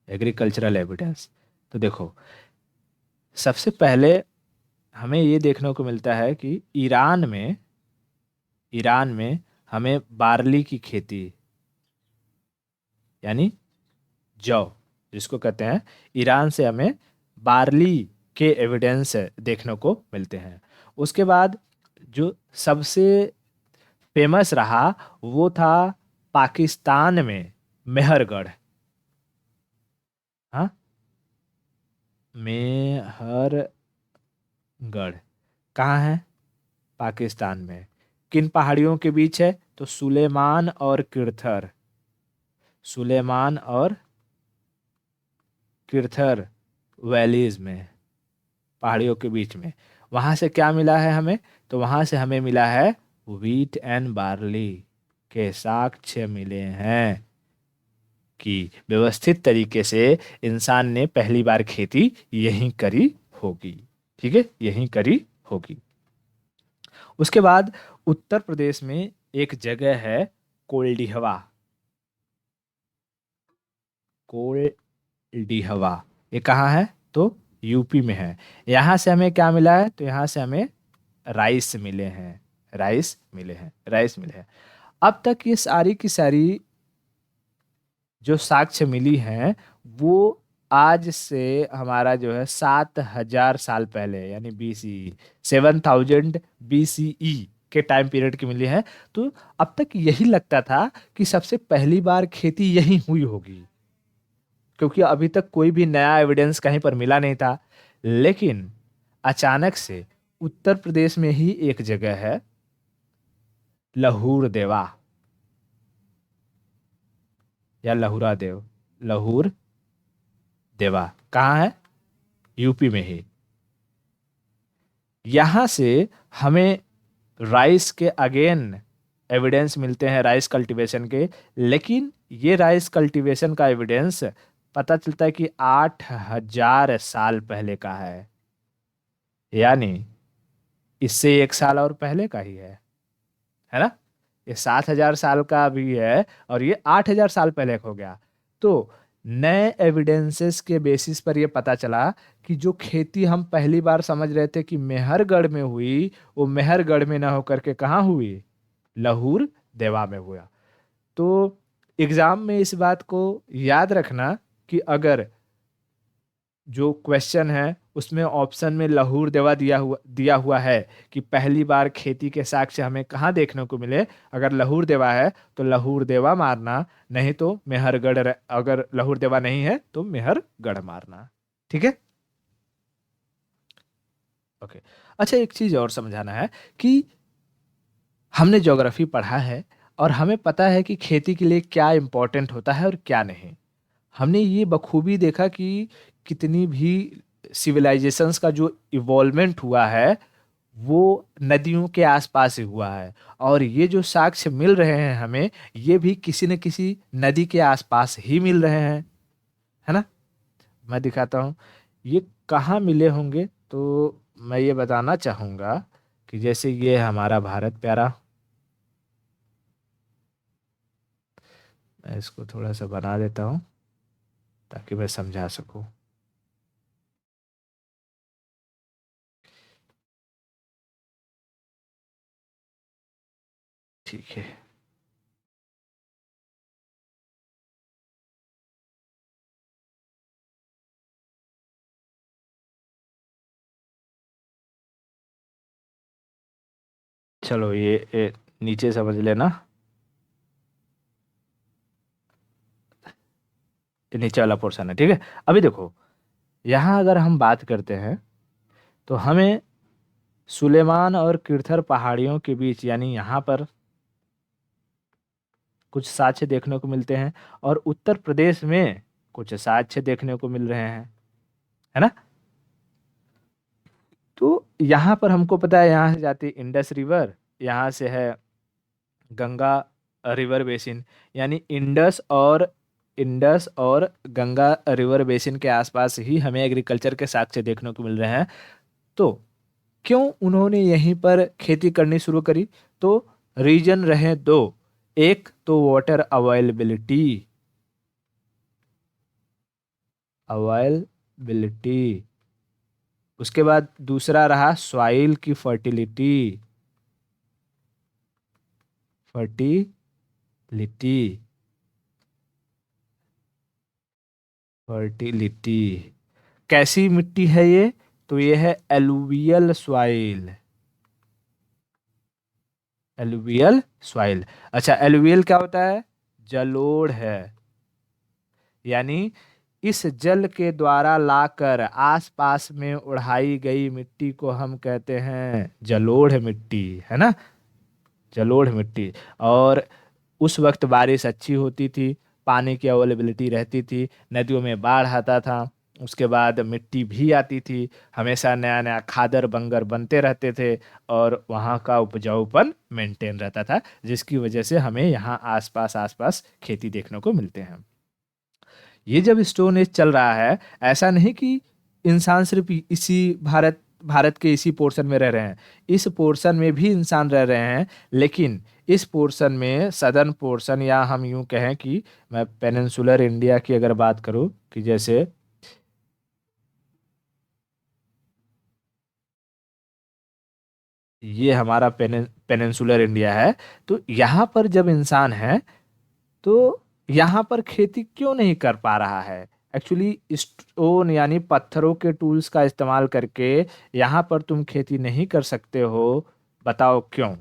एग्रीकल्चरल एविडेंस, तो देखो, सबसे पहले हमें ये देखने को मिलता है कि ईरान में हमें बार्ली की खेती, यानी जौ जिसको कहते हैं, ईरान से हमें बार्ली के एविडेंस देखने को मिलते हैं। उसके बाद जो सबसे फेमस रहा वो था पाकिस्तान में मेहरगढ़। हाँ, मेहरगढ़ कहाँ है? पाकिस्तान में। किन पहाड़ियों के बीच है? तो सुलेमान और किरथर, सुलेमान और किरथर वैलीज में, पहाड़ियों के बीच में। वहां से क्या मिला है हमें? तो वहां से हमें मिला है व्हीट एंड बार्ली के साक्ष्य मिले हैं कि व्यवस्थित तरीके से इंसान ने पहली बार खेती यहीं करी होगी। ठीक है, यहीं करी होगी। उसके बाद उत्तर प्रदेश में एक जगह है कोल्डिहवा। कोल्डिहवा, ये कहाँ है? तो यूपी में है। यहाँ से हमें क्या मिला है? तो यहाँ से हमें राइस मिले हैं, राइस मिले हैं, राइस मिले हैं। अब तक ये सारी की सारी जो साक्ष्य मिली हैं वो आज से हमारा जो है 7,000 साल पहले, यानी BCE, 7,000 BCE के टाइम पीरियड की मिली है। तो अब तक यही लगता था कि सबसे पहली बार खेती यही हुई होगी, क्योंकि अभी तक कोई भी नया एविडेंस कहीं पर मिला नहीं था। लेकिन अचानक से उत्तर प्रदेश में ही एक जगह है लहूर देवा, या लहुरा देव, लहूर देवा कहाँ है? यूपी में ही। यहां से हमें राइस के अगेन एविडेंस मिलते हैं, राइस कल्टीवेशन के। लेकिन ये राइस कल्टीवेशन का एविडेंस पता चलता है कि 8,000 साल पहले का है, यानी इससे 1 साल और पहले का ही है ना। ये 7,000 साल का भी है और ये 8,000 साल पहले का हो गया। तो नए एविडेंसेस के बेसिस पर ये पता चला कि जो खेती हम पहली बार समझ रहे थे कि मेहरगढ़ में हुई, वो मेहरगढ़ में ना होकर के कहाँ हुई? लहूर देवा में हुआ। तो एग्जाम में इस बात को याद रखना कि अगर जो क्वेश्चन है उसमें ऑप्शन में लहूर देवा दिया हुआ है कि पहली बार खेती के साक्ष्य हमें कहाँ देखने को मिले, अगर लहूर देवा है तो लहूर देवा मारना, नहीं तो मेहरगढ़ अगर लहूर देवा नहीं है तो मेहरगढ़ मारना। ठीक है, ओके। अच्छा, एक चीज और समझाना है कि हमने ज्योग्राफी पढ़ा है और हमें पता है कि खेती के लिए क्या इंपॉर्टेंट होता है और क्या नहीं। हमने ये बखूबी देखा कि कितनी भी सिविलाइजेशंस का जो इवॉल्वमेंट हुआ है वो नदियों के आसपास ही हुआ है। और ये जो साक्ष्य मिल रहे हैं हमें, ये भी किसी न किसी नदी के आसपास ही मिल रहे हैं, है ना। मैं दिखाता हूँ ये कहाँ मिले होंगे। तो मैं ये बताना चाहूँगा कि जैसे ये हमारा भारत प्यारा, मैं इसको थोड़ा सा बना देता हूँ ताकि मैं समझा सकूँ। ठीक है। चलो ये नीचे समझ लेना। ये नीचे वाला पोर्शन है, ठीक है। अभी देखो, यहाँ अगर हम बात करते हैं तो हमें सुलेमान और किरथर पहाड़ियों के बीच, यानी यहाँ पर कुछ साक्ष्य देखने को मिलते हैं, और उत्तर प्रदेश में कुछ साक्ष्य देखने को मिल रहे हैं, है ना। तो यहाँ पर हमको पता है यहाँ से जाती है इंडस रिवर, यहाँ से है गंगा रिवर बेसिन। यानी इंडस और गंगा रिवर बेसिन के आसपास ही हमें एग्रीकल्चर के साक्ष्य देखने को मिल रहे हैं। तो क्यों उन्होंने यहीं पर खेती करनी शुरू करी? तो रीजन रहे दो। एक तो वाटर अवेलेबिलिटी, उसके बाद दूसरा रहा सॉइल की फर्टिलिटी फर्टिलिटी। कैसी मिट्टी है ये? तो ये है एलुवियल सॉइल। Alluvial soil. अच्छा, एलुवियल क्या होता है? जलोढ़ है। यानी इस जल के द्वारा लाकर आसपास में उड़ाई गई मिट्टी को हम कहते हैं जलोढ़ मिट्टी, है ना। जलोढ़ मिट्टी। और उस वक्त बारिश अच्छी होती थी, पानी की अवेलेबिलिटी रहती थी, नदियों में बाढ़ आता था, उसके बाद मिट्टी भी आती थी, हमेशा नया नया खादर बंगर बनते रहते थे, और वहाँ का उपजाऊपन मेंटेन रहता था, जिसकी वजह से हमें यहाँ आसपास आसपास खेती देखने को मिलते हैं। ये जब स्टोन एज चल रहा है, ऐसा नहीं कि इंसान सिर्फ इसी भारत के इसी पोर्शन में रह रहे हैं। इस पोर्शन में भी इंसान रह रहे हैं, लेकिन इस पोर्शन में सदर्न पोर्शन, या हम यूं कहें कि मैं पेनिनसुलर इंडिया की अगर बात करूं कि जैसे ये हमारा पेनिनसुलर इंडिया है, तो यहाँ पर जब इंसान है तो यहाँ पर खेती क्यों नहीं कर पा रहा है? एक्चुअली स्टोन यानी पत्थरों के टूल्स का इस्तेमाल करके यहाँ पर तुम खेती नहीं कर सकते हो। बताओ क्यों?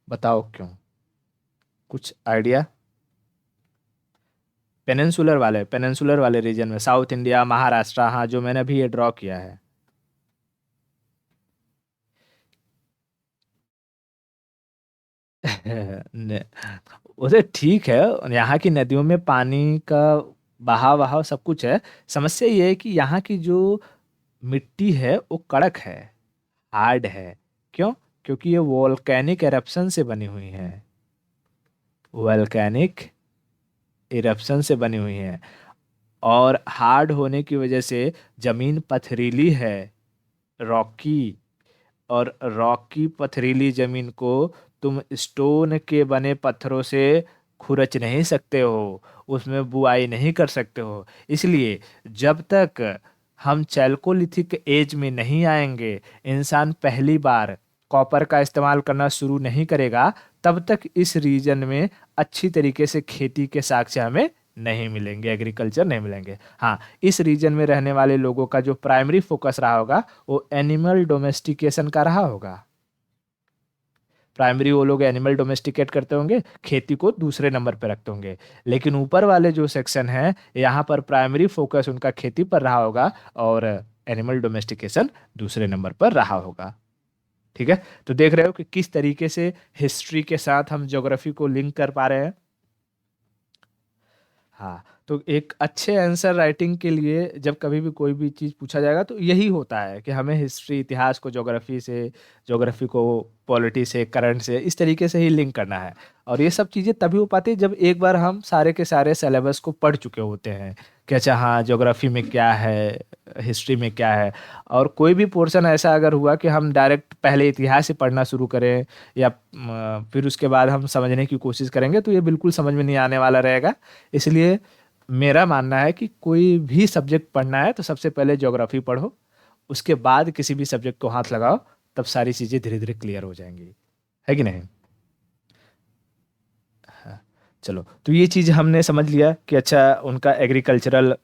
बताओ क्यों? कुछ आइडिया? पेनिनसुलर वाले रीजन में, साउथ इंडिया, महाराष्ट्र, हाँ, जो मैंने अभी ये ड्रॉ किया है। ने- उसे ठीक है, यहाँ की नदियों में पानी का बहाव बहाव सब कुछ है। समस्या ये है कि यहाँ की जो मिट्टी है वो कड़क है, हार्ड है। क्यों? क्योंकि ये वोल्केनिक एरप्शन से बनी हुई है। वोल्केनिक इरप्शन से बनी हुई है, और हार्ड होने की वजह से जमीन पथरीली है, रॉकी। और रॉकी पथरीली जमीन को तुम स्टोन के बने पत्थरों से खुरच नहीं सकते हो, उसमें बुआई नहीं कर सकते हो। इसलिए जब तक हम चैल्कोलिथिक एज में नहीं आएंगे, इंसान पहली बार कॉपर का इस्तेमाल करना शुरू नहीं करेगा, तब तक इस रीजन में अच्छी तरीके से खेती के साक्ष्य हमें नहीं मिलेंगे, एग्रीकल्चर नहीं मिलेंगे। हाँ, इस रीजन में रहने वाले लोगों का जो प्राइमरी फोकस रहा होगा वो एनिमल डोमेस्टिकेशन का रहा होगा। प्राइमरी वो लोग एनिमल डोमेस्टिकेट करते होंगे, खेती को दूसरे नंबर पर रखते होंगे। लेकिन ऊपर वाले जो सेक्शन है, यहाँ पर प्राइमरी फोकस उनका खेती पर रहा होगा, और एनिमल डोमेस्टिकेशन दूसरे नंबर पर रहा होगा। ठीक है। तो देख रहे हो कि किस तरीके से हिस्ट्री के साथ हम ज्योग्राफी को लिंक कर पा रहे हैं। हाँ, तो एक अच्छे आंसर राइटिंग के लिए जब कभी भी कोई भी चीज़ पूछा जाएगा तो यही होता है कि हमें हिस्ट्री, इतिहास को ज्योग्राफी से, ज्योग्राफी को पॉलिटी से, करंट से, इस तरीके से ही लिंक करना है। और ये सब चीज़ें तभी हो पाती है जब एक बार हम सारे के सारे सिलेबस को पढ़ चुके होते हैं कि अच्छा हाँ ज्योग्राफी में क्या है, हिस्ट्री में क्या है। और कोई भी पोर्शन ऐसा अगर हुआ कि हम डायरेक्ट पहले इतिहास से पढ़ना शुरू करें या फिर उसके बाद हम समझने की कोशिश करेंगे तो ये बिल्कुल समझ में नहीं आने वाला रहेगा। इसलिए मेरा मानना है कि कोई भी सब्जेक्ट पढ़ना है तो सबसे पहले ज्योग्राफी पढ़ो, उसके बाद किसी भी सब्जेक्ट को हाथ लगाओ, तब सारी चीज़ें धीरे धीरे क्लियर हो जाएंगी, है कि नहीं। हाँ, चलो तो ये चीज़ हमने समझ लिया कि अच्छा उनका एग्रीकल्चरल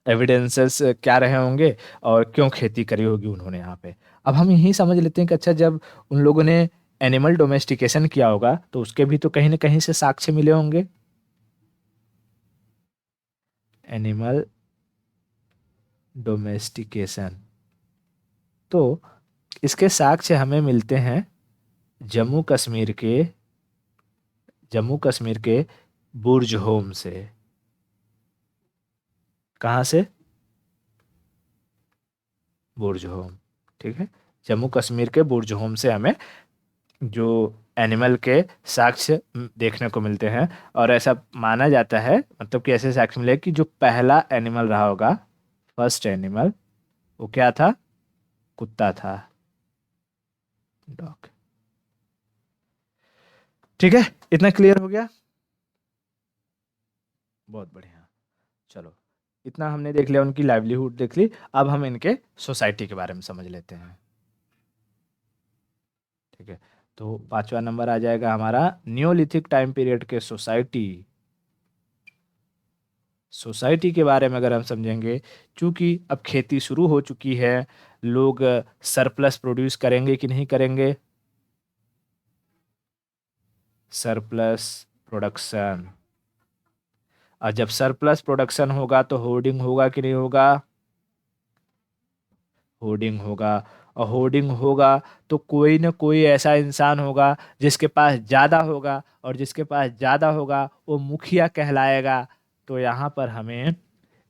एविडेंसेस क्या रहे होंगे और क्यों खेती करी होगी उन्होंने यहाँ पे। अब हम यही समझ लेते हैं कि अच्छा जब उन लोगों ने एनिमल डोमेस्टिकेशन किया होगा तो उसके भी तो कहीं ना कहीं से साक्ष्य मिले होंगे। एनिमल डोमेस्टिकेशन, तो इसके साक्ष्य हमें मिलते हैं जम्मू कश्मीर के, जम्मू कश्मीर के बुर्ज होम से। कहाँ से? बुर्ज होम, ठीक है। जम्मू कश्मीर के बुर्ज होम से हमें जो एनिमल के साक्ष्य देखने को मिलते हैं। और ऐसा माना जाता है, मतलब कि ऐसे साक्ष्य मिले कि जो पहला एनिमल रहा होगा, फर्स्ट एनिमल, वो क्या था? कुत्ता था, डॉग। ठीक है, इतना क्लियर हो गया? बहुत बढ़िया। चलो, इतना हमने देख लिया, उनकी लाइवलीहुड देख ली। अब हम इनके सोसाइटी के बारे में समझ लेते हैं। ठीक है, तो पांचवा नंबर आ जाएगा हमारा नियोलिथिक टाइम पीरियड के सोसाइटी। सोसाइटी के बारे में अगर हम समझेंगे, क्योंकि अब खेती शुरू हो चुकी है, लोग सरप्लस प्रोड्यूस करेंगे कि नहीं करेंगे? Surplus production. और जब सरप्लस प्रोडक्शन होगा तो होर्डिंग होगा कि नहीं होगा? होर्डिंग होगा। और होर्डिंग होगा तो कोई ना कोई ऐसा इंसान होगा जिसके पास ज़्यादा होगा, और जिसके पास ज़्यादा होगा वो मुखिया कहलाएगा। तो यहाँ पर हमें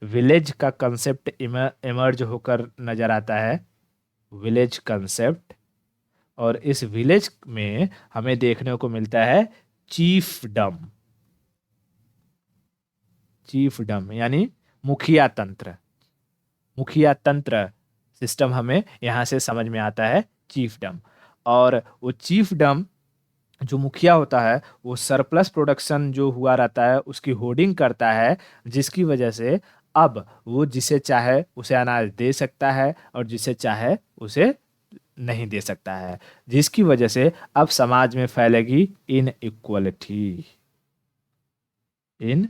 विलेज का कंसेप्ट इमर्ज होकर नजर आता है, विलेज कंसेप्ट। और इस विलेज में हमें देखने को मिलता है चीफडम। चीफडम यानी मुखिया तंत्र, मुखिया तंत्र सिस्टम हमें यहाँ से समझ में आता है, चीफडम। और वो चीफडम जो मुखिया होता है वो सरप्लस प्रोडक्शन जो हुआ रहता है उसकी होर्डिंग करता है, जिसकी वजह से अब वो जिसे चाहे उसे अनाज दे सकता है और जिसे चाहे उसे नहीं दे सकता है, जिसकी वजह से अब समाज में फैलेगी इन इक्वलिटी। इन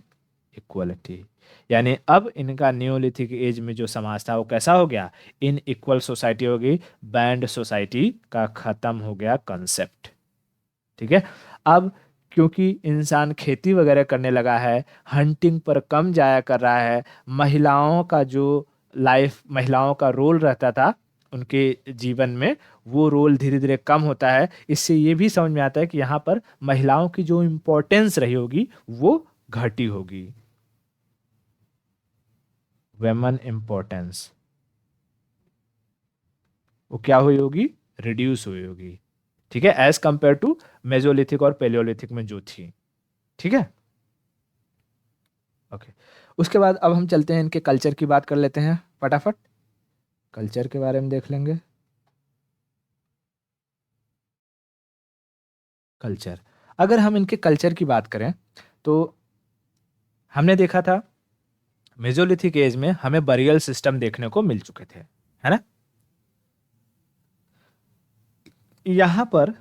इक्वलिटी यानी अब इनका नियोलिथिक एज में जो समाज था वो कैसा हो गया? इन इक्वल सोसाइटी हो गई, बैंड सोसाइटी का खत्म हो गया कंसेप्ट। ठीक है। अब क्योंकि इंसान खेती वगैरह करने लगा है, हंटिंग पर कम जाया कर रहा है, महिलाओं का जो लाइफ, महिलाओं का रोल रहता था उनके जीवन में, वो रोल धीरे धीरे कम होता है। इससे ये भी समझ में आता है कि यहाँ पर महिलाओं की जो इम्पोर्टेंस रही होगी वो घटी होगी। वेमन इम्पोर्टेंस वो क्या हुई होगी? रिड्यूस हुई होगी। ठीक है, एज कंपेयर टू मेजोलिथिक और पेलियोलिथिक में जो थी। ठीक है, ओके। उसके बाद अब हम चलते हैं इनके कल्चर की बात कर लेते हैं फटाफट। कल्चर के बारे में देख लेंगे। कल्चर, अगर हम इनके कल्चर की बात करें तो हमने देखा था मेजोलिथिक एज में हमें बरियल सिस्टम देखने को मिल चुके थे, है ना। यहाँ पर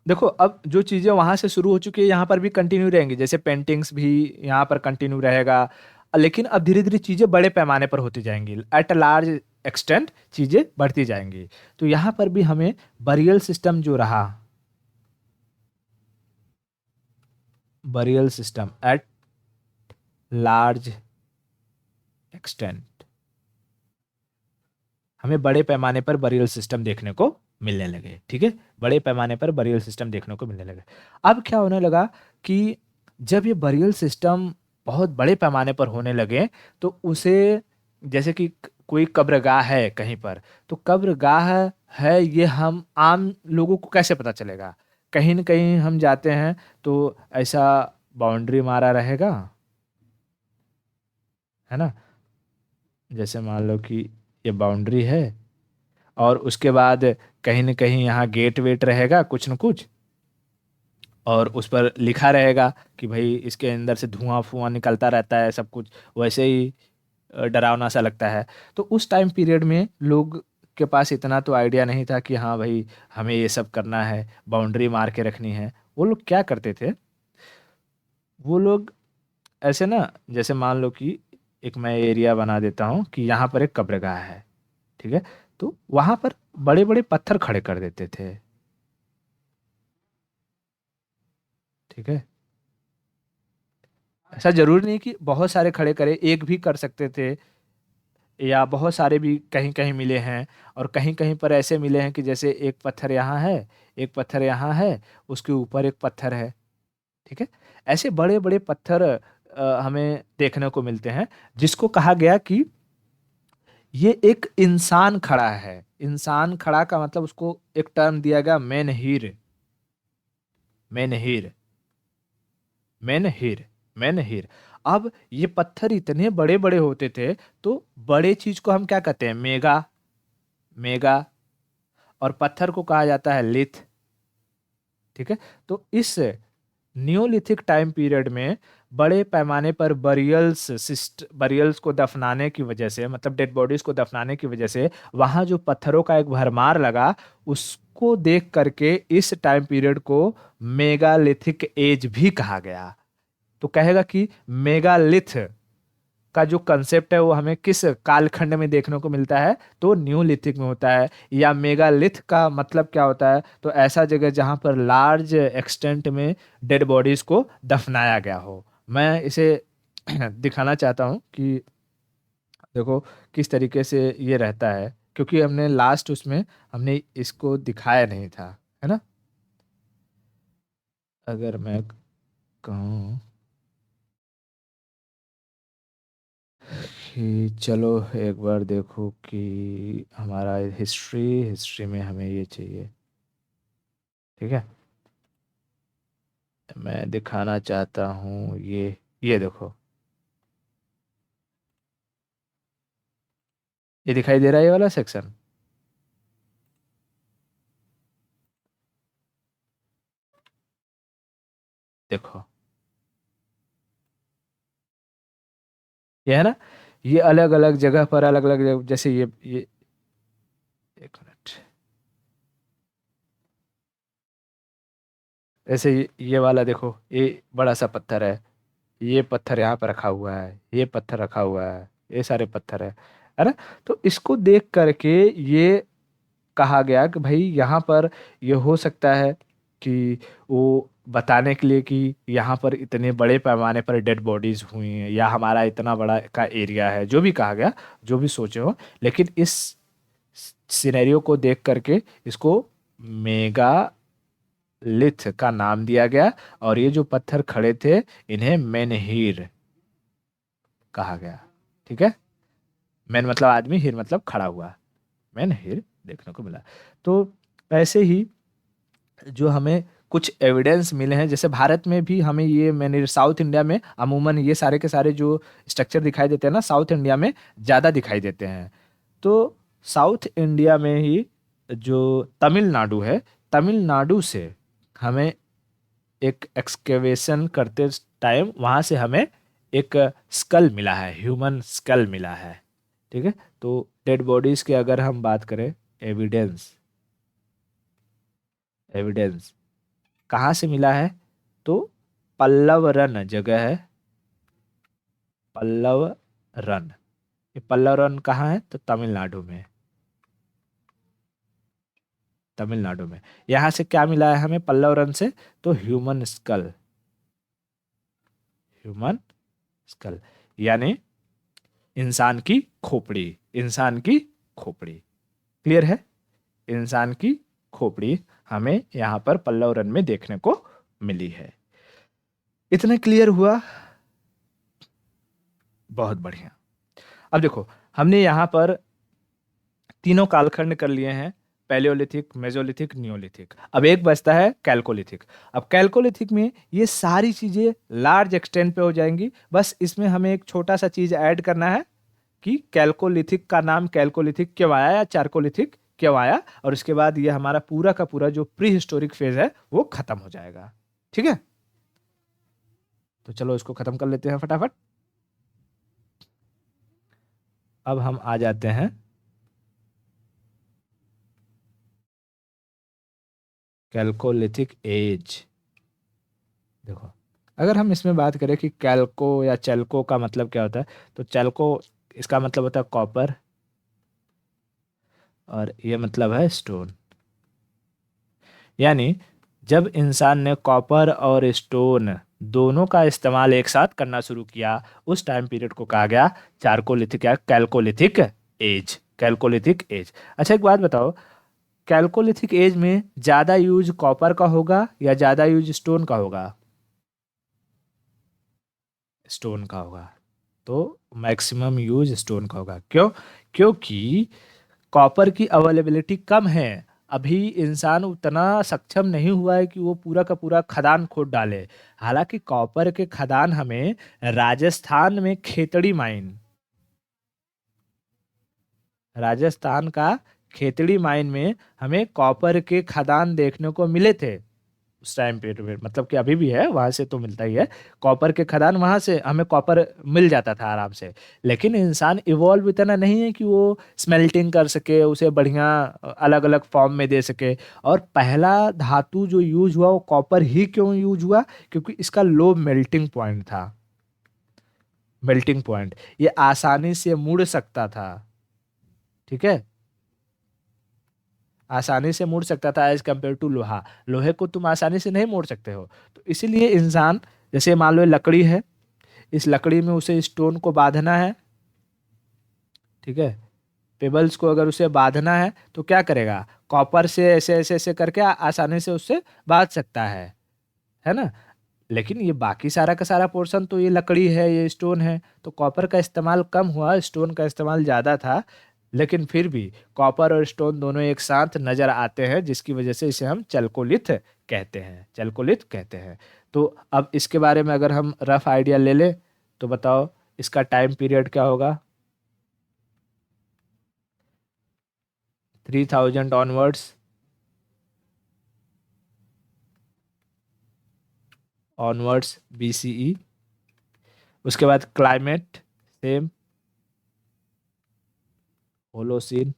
देखो, अब जो चीज़ें वहाँ से शुरू हो चुकी है यहाँ पर भी कंटिन्यू रहेंगी, जैसे पेंटिंग्स भी यहाँ पर कंटिन्यू रहेगा। लेकिन अब धीरे धीरे चीज़ें बड़े पैमाने पर होती जाएंगी, एट अ लार्ज एक्सटेंट चीज़ें बढ़ती जाएंगी। तो यहाँ पर भी हमें बरियल सिस्टम जो रहा, burial system at large extent, हमें बड़े पैमाने पर बरियल सिस्टम देखने को मिलने लगे। ठीक है, बड़े पैमाने पर बरियल सिस्टम देखने को मिलने लगे। अब क्या होने लगा कि जब ये बरियल सिस्टम बहुत बड़े पैमाने पर होने लगे, तो उसे, जैसे कि कोई कब्रगाह है कहीं पर, तो कब्रगाह है ये हम आम लोगों को कैसे पता चलेगा? कहीं न कहीं हम जाते हैं तो ऐसा बाउंड्री मारा रहेगा, है ना? जैसे मान लो कि ये बाउंड्री है, और उसके बाद कहीं न कहीं यहाँ गेट वेट रहेगा कुछ न कुछ, और उस पर लिखा रहेगा कि भाई इसके अंदर से धुआं-फुआं निकलता रहता है, सब कुछ वैसे ही डरावना सा लगता है। तो उस टाइम पीरियड में लोग के पास इतना तो आइडिया नहीं था कि हाँ भाई, हमें ये सब करना है, बाउंड्री मार के रखनी है। वो लोग क्या करते थे, वो लोग ऐसे ना, जैसे मान लो कि एक मैं एरिया बना देता हूँ कि यहाँ पर एक कब्रगाह है, ठीक है? तो वहाँ पर बड़े-बड़े पत्थर खड़े कर देते थे, ठीक है? ऐसा ज़रूरी नहीं कि बहुत सारे खड़े करें, एक भी कर सकते थे, या बहुत सारे भी कहीं-कहीं मिले हैं, और कहीं-कहीं पर ऐसे मिले हैं कि जैसे एक पत्थर यहाँ है, एक पत्थर यहाँ है, उसके ऊपर एक पत्थर है, ठीक है? ऐसे बड़े-बड़े पत्थर हमें देखने को मिलते हैं, जिसको कहा गया कि ये एक इंसान खड़ा है। इंसान खड़ा का मतलब उसको एक टर्म दिया गया मेनहीर, मेनहीर, मेनहीर, मेनहीर। अब ये पत्थर इतने बड़े-बड़े होते थे, तो बड़े चीज़ को हम क्या कहते हैं? मेगा, मेगा, और पत्थर को कहा जाता है लिथ, ठीक है? तो इस नियोलिथिक टाइम पीरियड में बड़े पैमाने पर बरियल्स को दफनाने की वजह से, मतलब डेड बॉडीज को दफनाने की वजह से, वहाँ जो पत्थरों का एक भरमार लगा, उसको देख करके इस टाइम पीरियड को मेगालिथिक एज भी कहा गया। तो कहेगा कि मेगालिथ का जो कंसेप्ट है वो हमें किस कालखंड में देखने को मिलता है, तो न्यूलिथिक में होता है। या मेगालिथ का मतलब क्या होता है, तो ऐसा जगह जहां पर लार्ज एक्सटेंट में डेड बॉडीज को दफनाया गया हो। मैं इसे दिखाना चाहता हूँ कि देखो किस तरीके से ये रहता है, क्योंकि हमने लास्ट उसमें हमने इसको दिखाया नहीं था, है ना? अगर मैं कहूँ कि चलो एक बार देखो कि हमारा हिस्ट्री हिस्ट्री में हमें ये चाहिए, ठीक है? मैं दिखाना चाहता हूँ ये देखो, ये दिखाई दे रहा है ये वाला सेक्शन, देखो ये है ना, ये अलग अलग जगह पर अलग अलग, जैसे ये एक मिनट, ऐसे ये वाला देखो, ये बड़ा सा पत्थर है, ये पत्थर यहाँ पर रखा हुआ है, ये पत्थर रखा हुआ है, ये सारे पत्थर है ना? तो इसको देख करके ये कहा गया कि भाई यहाँ पर ये हो सकता है कि वो बताने के लिए कि यहाँ पर इतने बड़े पैमाने पर डेड बॉडीज हुई हैं, या हमारा इतना बड़ा का एरिया है, जो भी कहा गया, जो भी सोचे हो, लेकिन इस सिनेरियो को देख करके इसको मेगा लिथ का नाम दिया गया, और ये जो पत्थर खड़े थे इन्हें मेनहीर कहा गया, ठीक है? मैन मतलब आदमी, हीर मतलब खड़ा हुआ, मेनहीर देखने को मिला। तो ऐसे ही जो हमें कुछ एविडेंस मिले हैं, जैसे भारत में भी हमें ये, मैंने साउथ इंडिया में अमूमन ये सारे के सारे जो स्ट्रक्चर दिखाई देते हैं ना, साउथ इंडिया में ज़्यादा दिखाई देते हैं। तो साउथ इंडिया में ही जो तमिलनाडु है, तमिलनाडु से हमें एक एक्सकेवेशन करते टाइम वहाँ से हमें एक स्कल मिला है, ह्यूमन स्कल मिला है, ठीक है? तो डेड बॉडीज की अगर हम बात करें, एविडेंस, एविडेंस कहाँ से मिला है, तो पल्लव रन जगह है, पल्लव रन। ये पल्लव रन कहाँ है, तो तमिलनाडु में, तमिलनाडु में। यहाँ से क्या मिला है हमें पल्लव रन से, तो ह्यूमन स्कल, ह्यूमन स्कल, यानी इंसान की खोपड़ी, इंसान की खोपड़ी। क्लियर है? इंसान की खोपड़ी हमें यहाँ पर पल्लव रन में देखने को मिली है। इतना क्लियर हुआ बहुत बढ़िया। अब देखो, हमने यहाँ पर तीनों कालखंड कर लिए हैं, पैलियोलिथिक, मेजोलिथिक, नियोलिथिक। अब एक बचता है कैल्कोलिथिक। अब कैल्कोलिथिक में ये सारी चीजें लार्ज एक्सटेंट पे हो जाएंगी, बस इसमें हमें एक छोटा सा चीज ऐड करना है कि कैल्कोलिथिक का नाम कैल्कोलिथिक क्यों आया या चारकोलिथिक क्यों आया, और उसके बाद ये हमारा पूरा का पूरा जो प्री हिस्टोरिक फेज है वो खत्म हो जाएगा। ठीक है, तो चलो इसको खत्म कर लेते हैं फटाफट। अब हम आ जाते हैं कैल्कोलिथिक एज। देखो, अगर हम इसमें बात करें कि कैल्को या चेल्को का मतलब क्या होता है, तो चेल्को इसका मतलब होता है कॉपर, और ये मतलब है स्टोन। यानी जब इंसान ने कॉपर और स्टोन दोनों का इस्तेमाल एक साथ करना शुरू किया, उस टाइम पीरियड को कहा गया चारकोलिथिक या कैल्कोलिथिक एज। Chalcolithic as. अच्छा, एक बात बताओ, कैल्कोलिथिक एज में ज्यादा यूज कॉपर का होगा या ज्यादा यूज स्टोन का होगा? स्टोन का होगा। तो मैक्सिमम यूज स्टोन का होगा। क्यों? क्योंकि कॉपर की अवेलेबिलिटी कम है। अभी इंसान उतना सक्षम नहीं हुआ है कि वो पूरा का पूरा खदान खोद डाले। हालांकि कॉपर के खदान हमें राजस्थान में खेतड़ी माइन, राजस्थान का खेतड़ी माइन में हमें कॉपर के खदान देखने को मिले थे उस टाइम पीरियड में। मतलब कि अभी भी है, वहां से तो मिलता ही है कॉपर के खदान, वहां से हमें कॉपर मिल जाता था आराम से। लेकिन इंसान इवॉल्व इतना नहीं है कि वो स्मेल्टिंग कर सके, उसे बढ़िया अलग अलग फॉर्म में दे सके। और पहला धातु जो यूज हुआ वो कॉपर ही क्यों यूज हुआ? क्योंकि इसका लो मेल्टिंग पॉइंट था। मेल्टिंग पॉइंट, ये आसानी से मुड़ सकता था। ठीक है, आसानी से मोड़ सकता था एज कम्पेयर टू लोहा। लोहे को तुम आसानी से नहीं मोड़ सकते हो। तो इसीलिए इंसान, जैसे मान लो ये लकड़ी है, इस लकड़ी में उसे स्टोन को बांधना है। ठीक है, पेबल्स को अगर उसे बांधना है तो क्या करेगा? कॉपर से ऐसे ऐसे ऐसे करके आसानी से उससे बांध सकता है ना। लेकिन ये बाकी सारा का सारा पोर्शन तो ये लकड़ी है, ये स्टोन है, तो कॉपर का इस्तेमाल कम हुआ, स्टोन का इस्तेमाल ज़्यादा था। लेकिन फिर भी कॉपर और स्टोन दोनों एक साथ नजर आते हैं, जिसकी वजह से इसे हम चल्कोलिथ कहते हैं, चल्कोलिथ कहते हैं। तो अब इसके बारे में अगर हम रफ आइडिया ले लें, तो बताओ इसका टाइम पीरियड क्या होगा? 3000 ऑनवर्ड्स, ऑनवर्ड्स BCE। उसके बाद क्लाइमेट सेम, होलोसीन।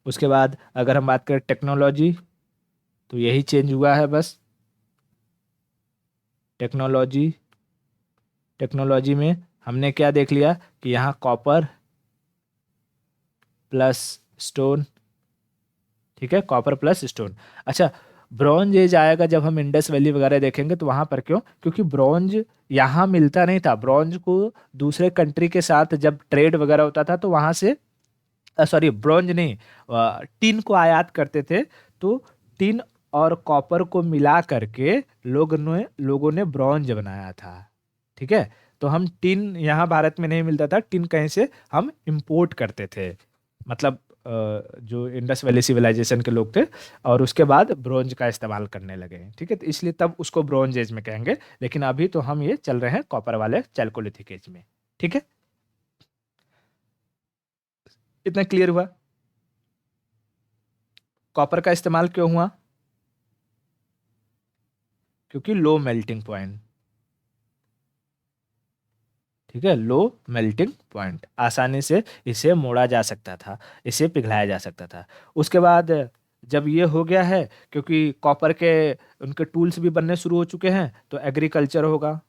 उसके बाद अगर हम बात करें टेक्नोलॉजी, तो यही चेंज हुआ है बस। टेक्नोलॉजी, टेक्नोलॉजी में हमने क्या देख लिया कि यहाँ कॉपर प्लस स्टोन। ठीक है, कॉपर प्लस स्टोन। अच्छा, ब्रॉन्ज एज आएगा जब हम इंडस वैली वगैरह देखेंगे, तो वहां पर क्यों? क्योंकि ब्रॉन्ज यहाँ मिलता नहीं था। ब्रॉन्ज को दूसरे कंट्री के साथ जब ट्रेड वगैरह होता था तो वहां से, सॉरी ब्रॉन्ज नहीं, टिन को आयात करते थे। तो टिन और कॉपर को मिला करके लोगों ने ब्रॉन्ज बनाया था। ठीक है, तो हम टिन यहाँ भारत में नहीं मिलता था, टिन कहीं से हम इंपोर्ट करते थे। मतलब जो इंडस वैली सिविलाइजेशन के लोग थे, और उसके बाद ब्रोंज का इस्तेमाल करने लगे। ठीक है, तो इसलिए तब उसको ब्रोंज एज में कहेंगे। लेकिन अभी तो हम ये चल रहे हैं कॉपर वाले चैल्कोलिथिक एज में। ठीक है, इतना क्लियर हुआ कॉपर का इस्तेमाल क्यों हुआ? क्योंकि लो मेल्टिंग पॉइंट। ठीक है, लो मेल्टिंग पॉइंट, आसानी से इसे मोड़ा जा सकता था, इसे पिघलाया जा सकता था। उसके बाद जब ये हो गया है, क्योंकि कॉपर के उनके टूल्स भी बनने शुरू हो चुके हैं, तो एग्रीकल्चर होगा।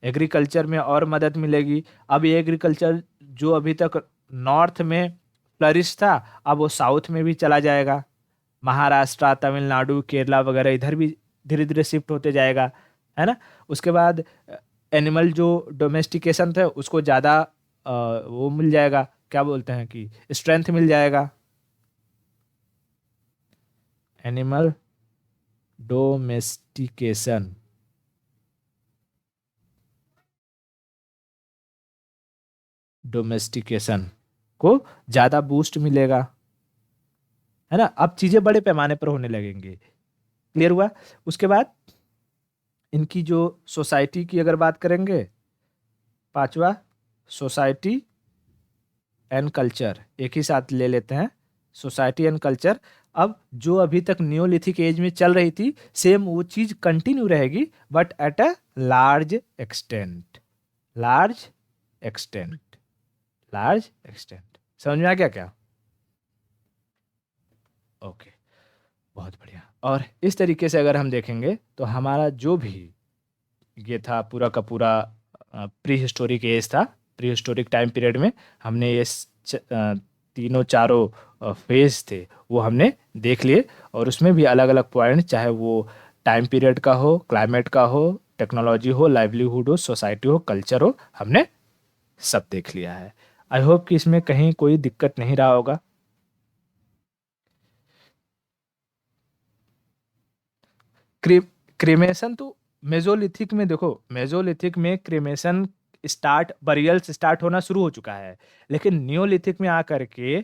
एग्रीकल्चर में और मदद मिलेगी। अब ये एग्रीकल्चर जो अभी तक नॉर्थ में फ्लरिश था, अब वो साउथ में भी चला जाएगा। महाराष्ट्र, तमिलनाडु, केरला वगैरह इधर भी धीरे धीरे शिफ्ट होते जाएगा, है ना। उसके बाद एनिमल जो डोमेस्टिकेशन था उसको ज़्यादा वो मिल जाएगा, क्या बोलते हैं कि स्ट्रेंथ मिल जाएगा। एनिमल डोमेस्टिकेशन, डोमेस्टिकेशन को ज़्यादा बूस्ट मिलेगा, है ना। अब चीज़ें बड़े पैमाने पर होने लगेंगी। क्लियर हुआ। उसके बाद इनकी जो सोसाइटी की अगर बात करेंगे, पांचवा सोसाइटी एंड कल्चर, एक ही साथ ले लेते हैं, सोसाइटी एंड कल्चर। अब जो अभी तक नियोलिथिक एज में चल रही थी, सेम वो चीज कंटिन्यू रहेगी, but at a large extent. Large extent, large extent. समझ में आ गया क्या? ओके, बहुत बढ़िया। और इस तरीके से अगर हम देखेंगे तो हमारा जो भी ये था पूरा का पूरा प्री हिस्टोरिक एज था, प्री हिस्टोरिक टाइम पीरियड में हमने ये तीनों चारों फेज थे वो हमने देख लिए। और उसमें भी अलग अलग पॉइंट, चाहे वो टाइम पीरियड का हो, क्लाइमेट का हो, टेक्नोलॉजी हो, लाइवलीहुड हो, सोसाइटी हो, कल्चर हो, हमने सब देख लिया है। आई होप कि इसमें कहीं कोई दिक्कत नहीं रहा होगा। क्री क्रीमेशन तो मेजोलिथिक में देखो, मेजोलिथिक में क्रीमेशन स्टार्ट, बरियल से स्टार्ट होना शुरू हो चुका है। लेकिन नियोलिथिक में आकर के,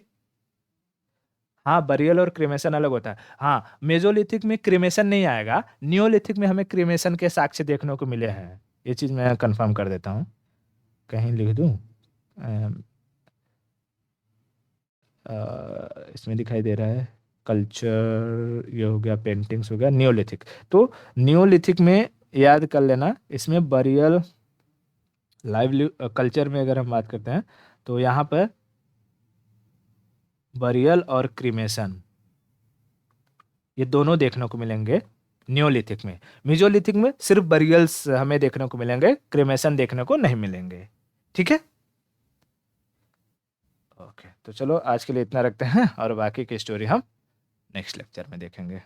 हाँ बरियल और क्रीमेशन अलग होता है। हाँ, मेजोलिथिक में क्रीमेशन नहीं आएगा, नियोलिथिक में हमें क्रीमेशन के साक्ष्य देखने को मिले हैं। ये चीज मैं कंफर्म कर देता हूँ, कहीं लिख दूँ। अम, इसमें दिखाई दे रहा है कल्चर, ये हो गया, पेंटिंग्स हो गया, नियोलिथिक। तो नियोलिथिक में याद कर लेना, इसमें बरियल, लाइव कल्चर में अगर हम बात करते हैं तो यहाँ पर बरियल और क्रीमेशन, ये दोनों देखने को मिलेंगे नियोलिथिक में। मिजोलिथिक में सिर्फ बरियल्स हमें देखने को मिलेंगे, क्रीमेशन देखने को नहीं मिलेंगे। ठीक है। ओके, तो चलो आज के लिए इतना रखते हैं, और बाकी की स्टोरी हम नेक्स्ट लेक्चर में देखेंगे।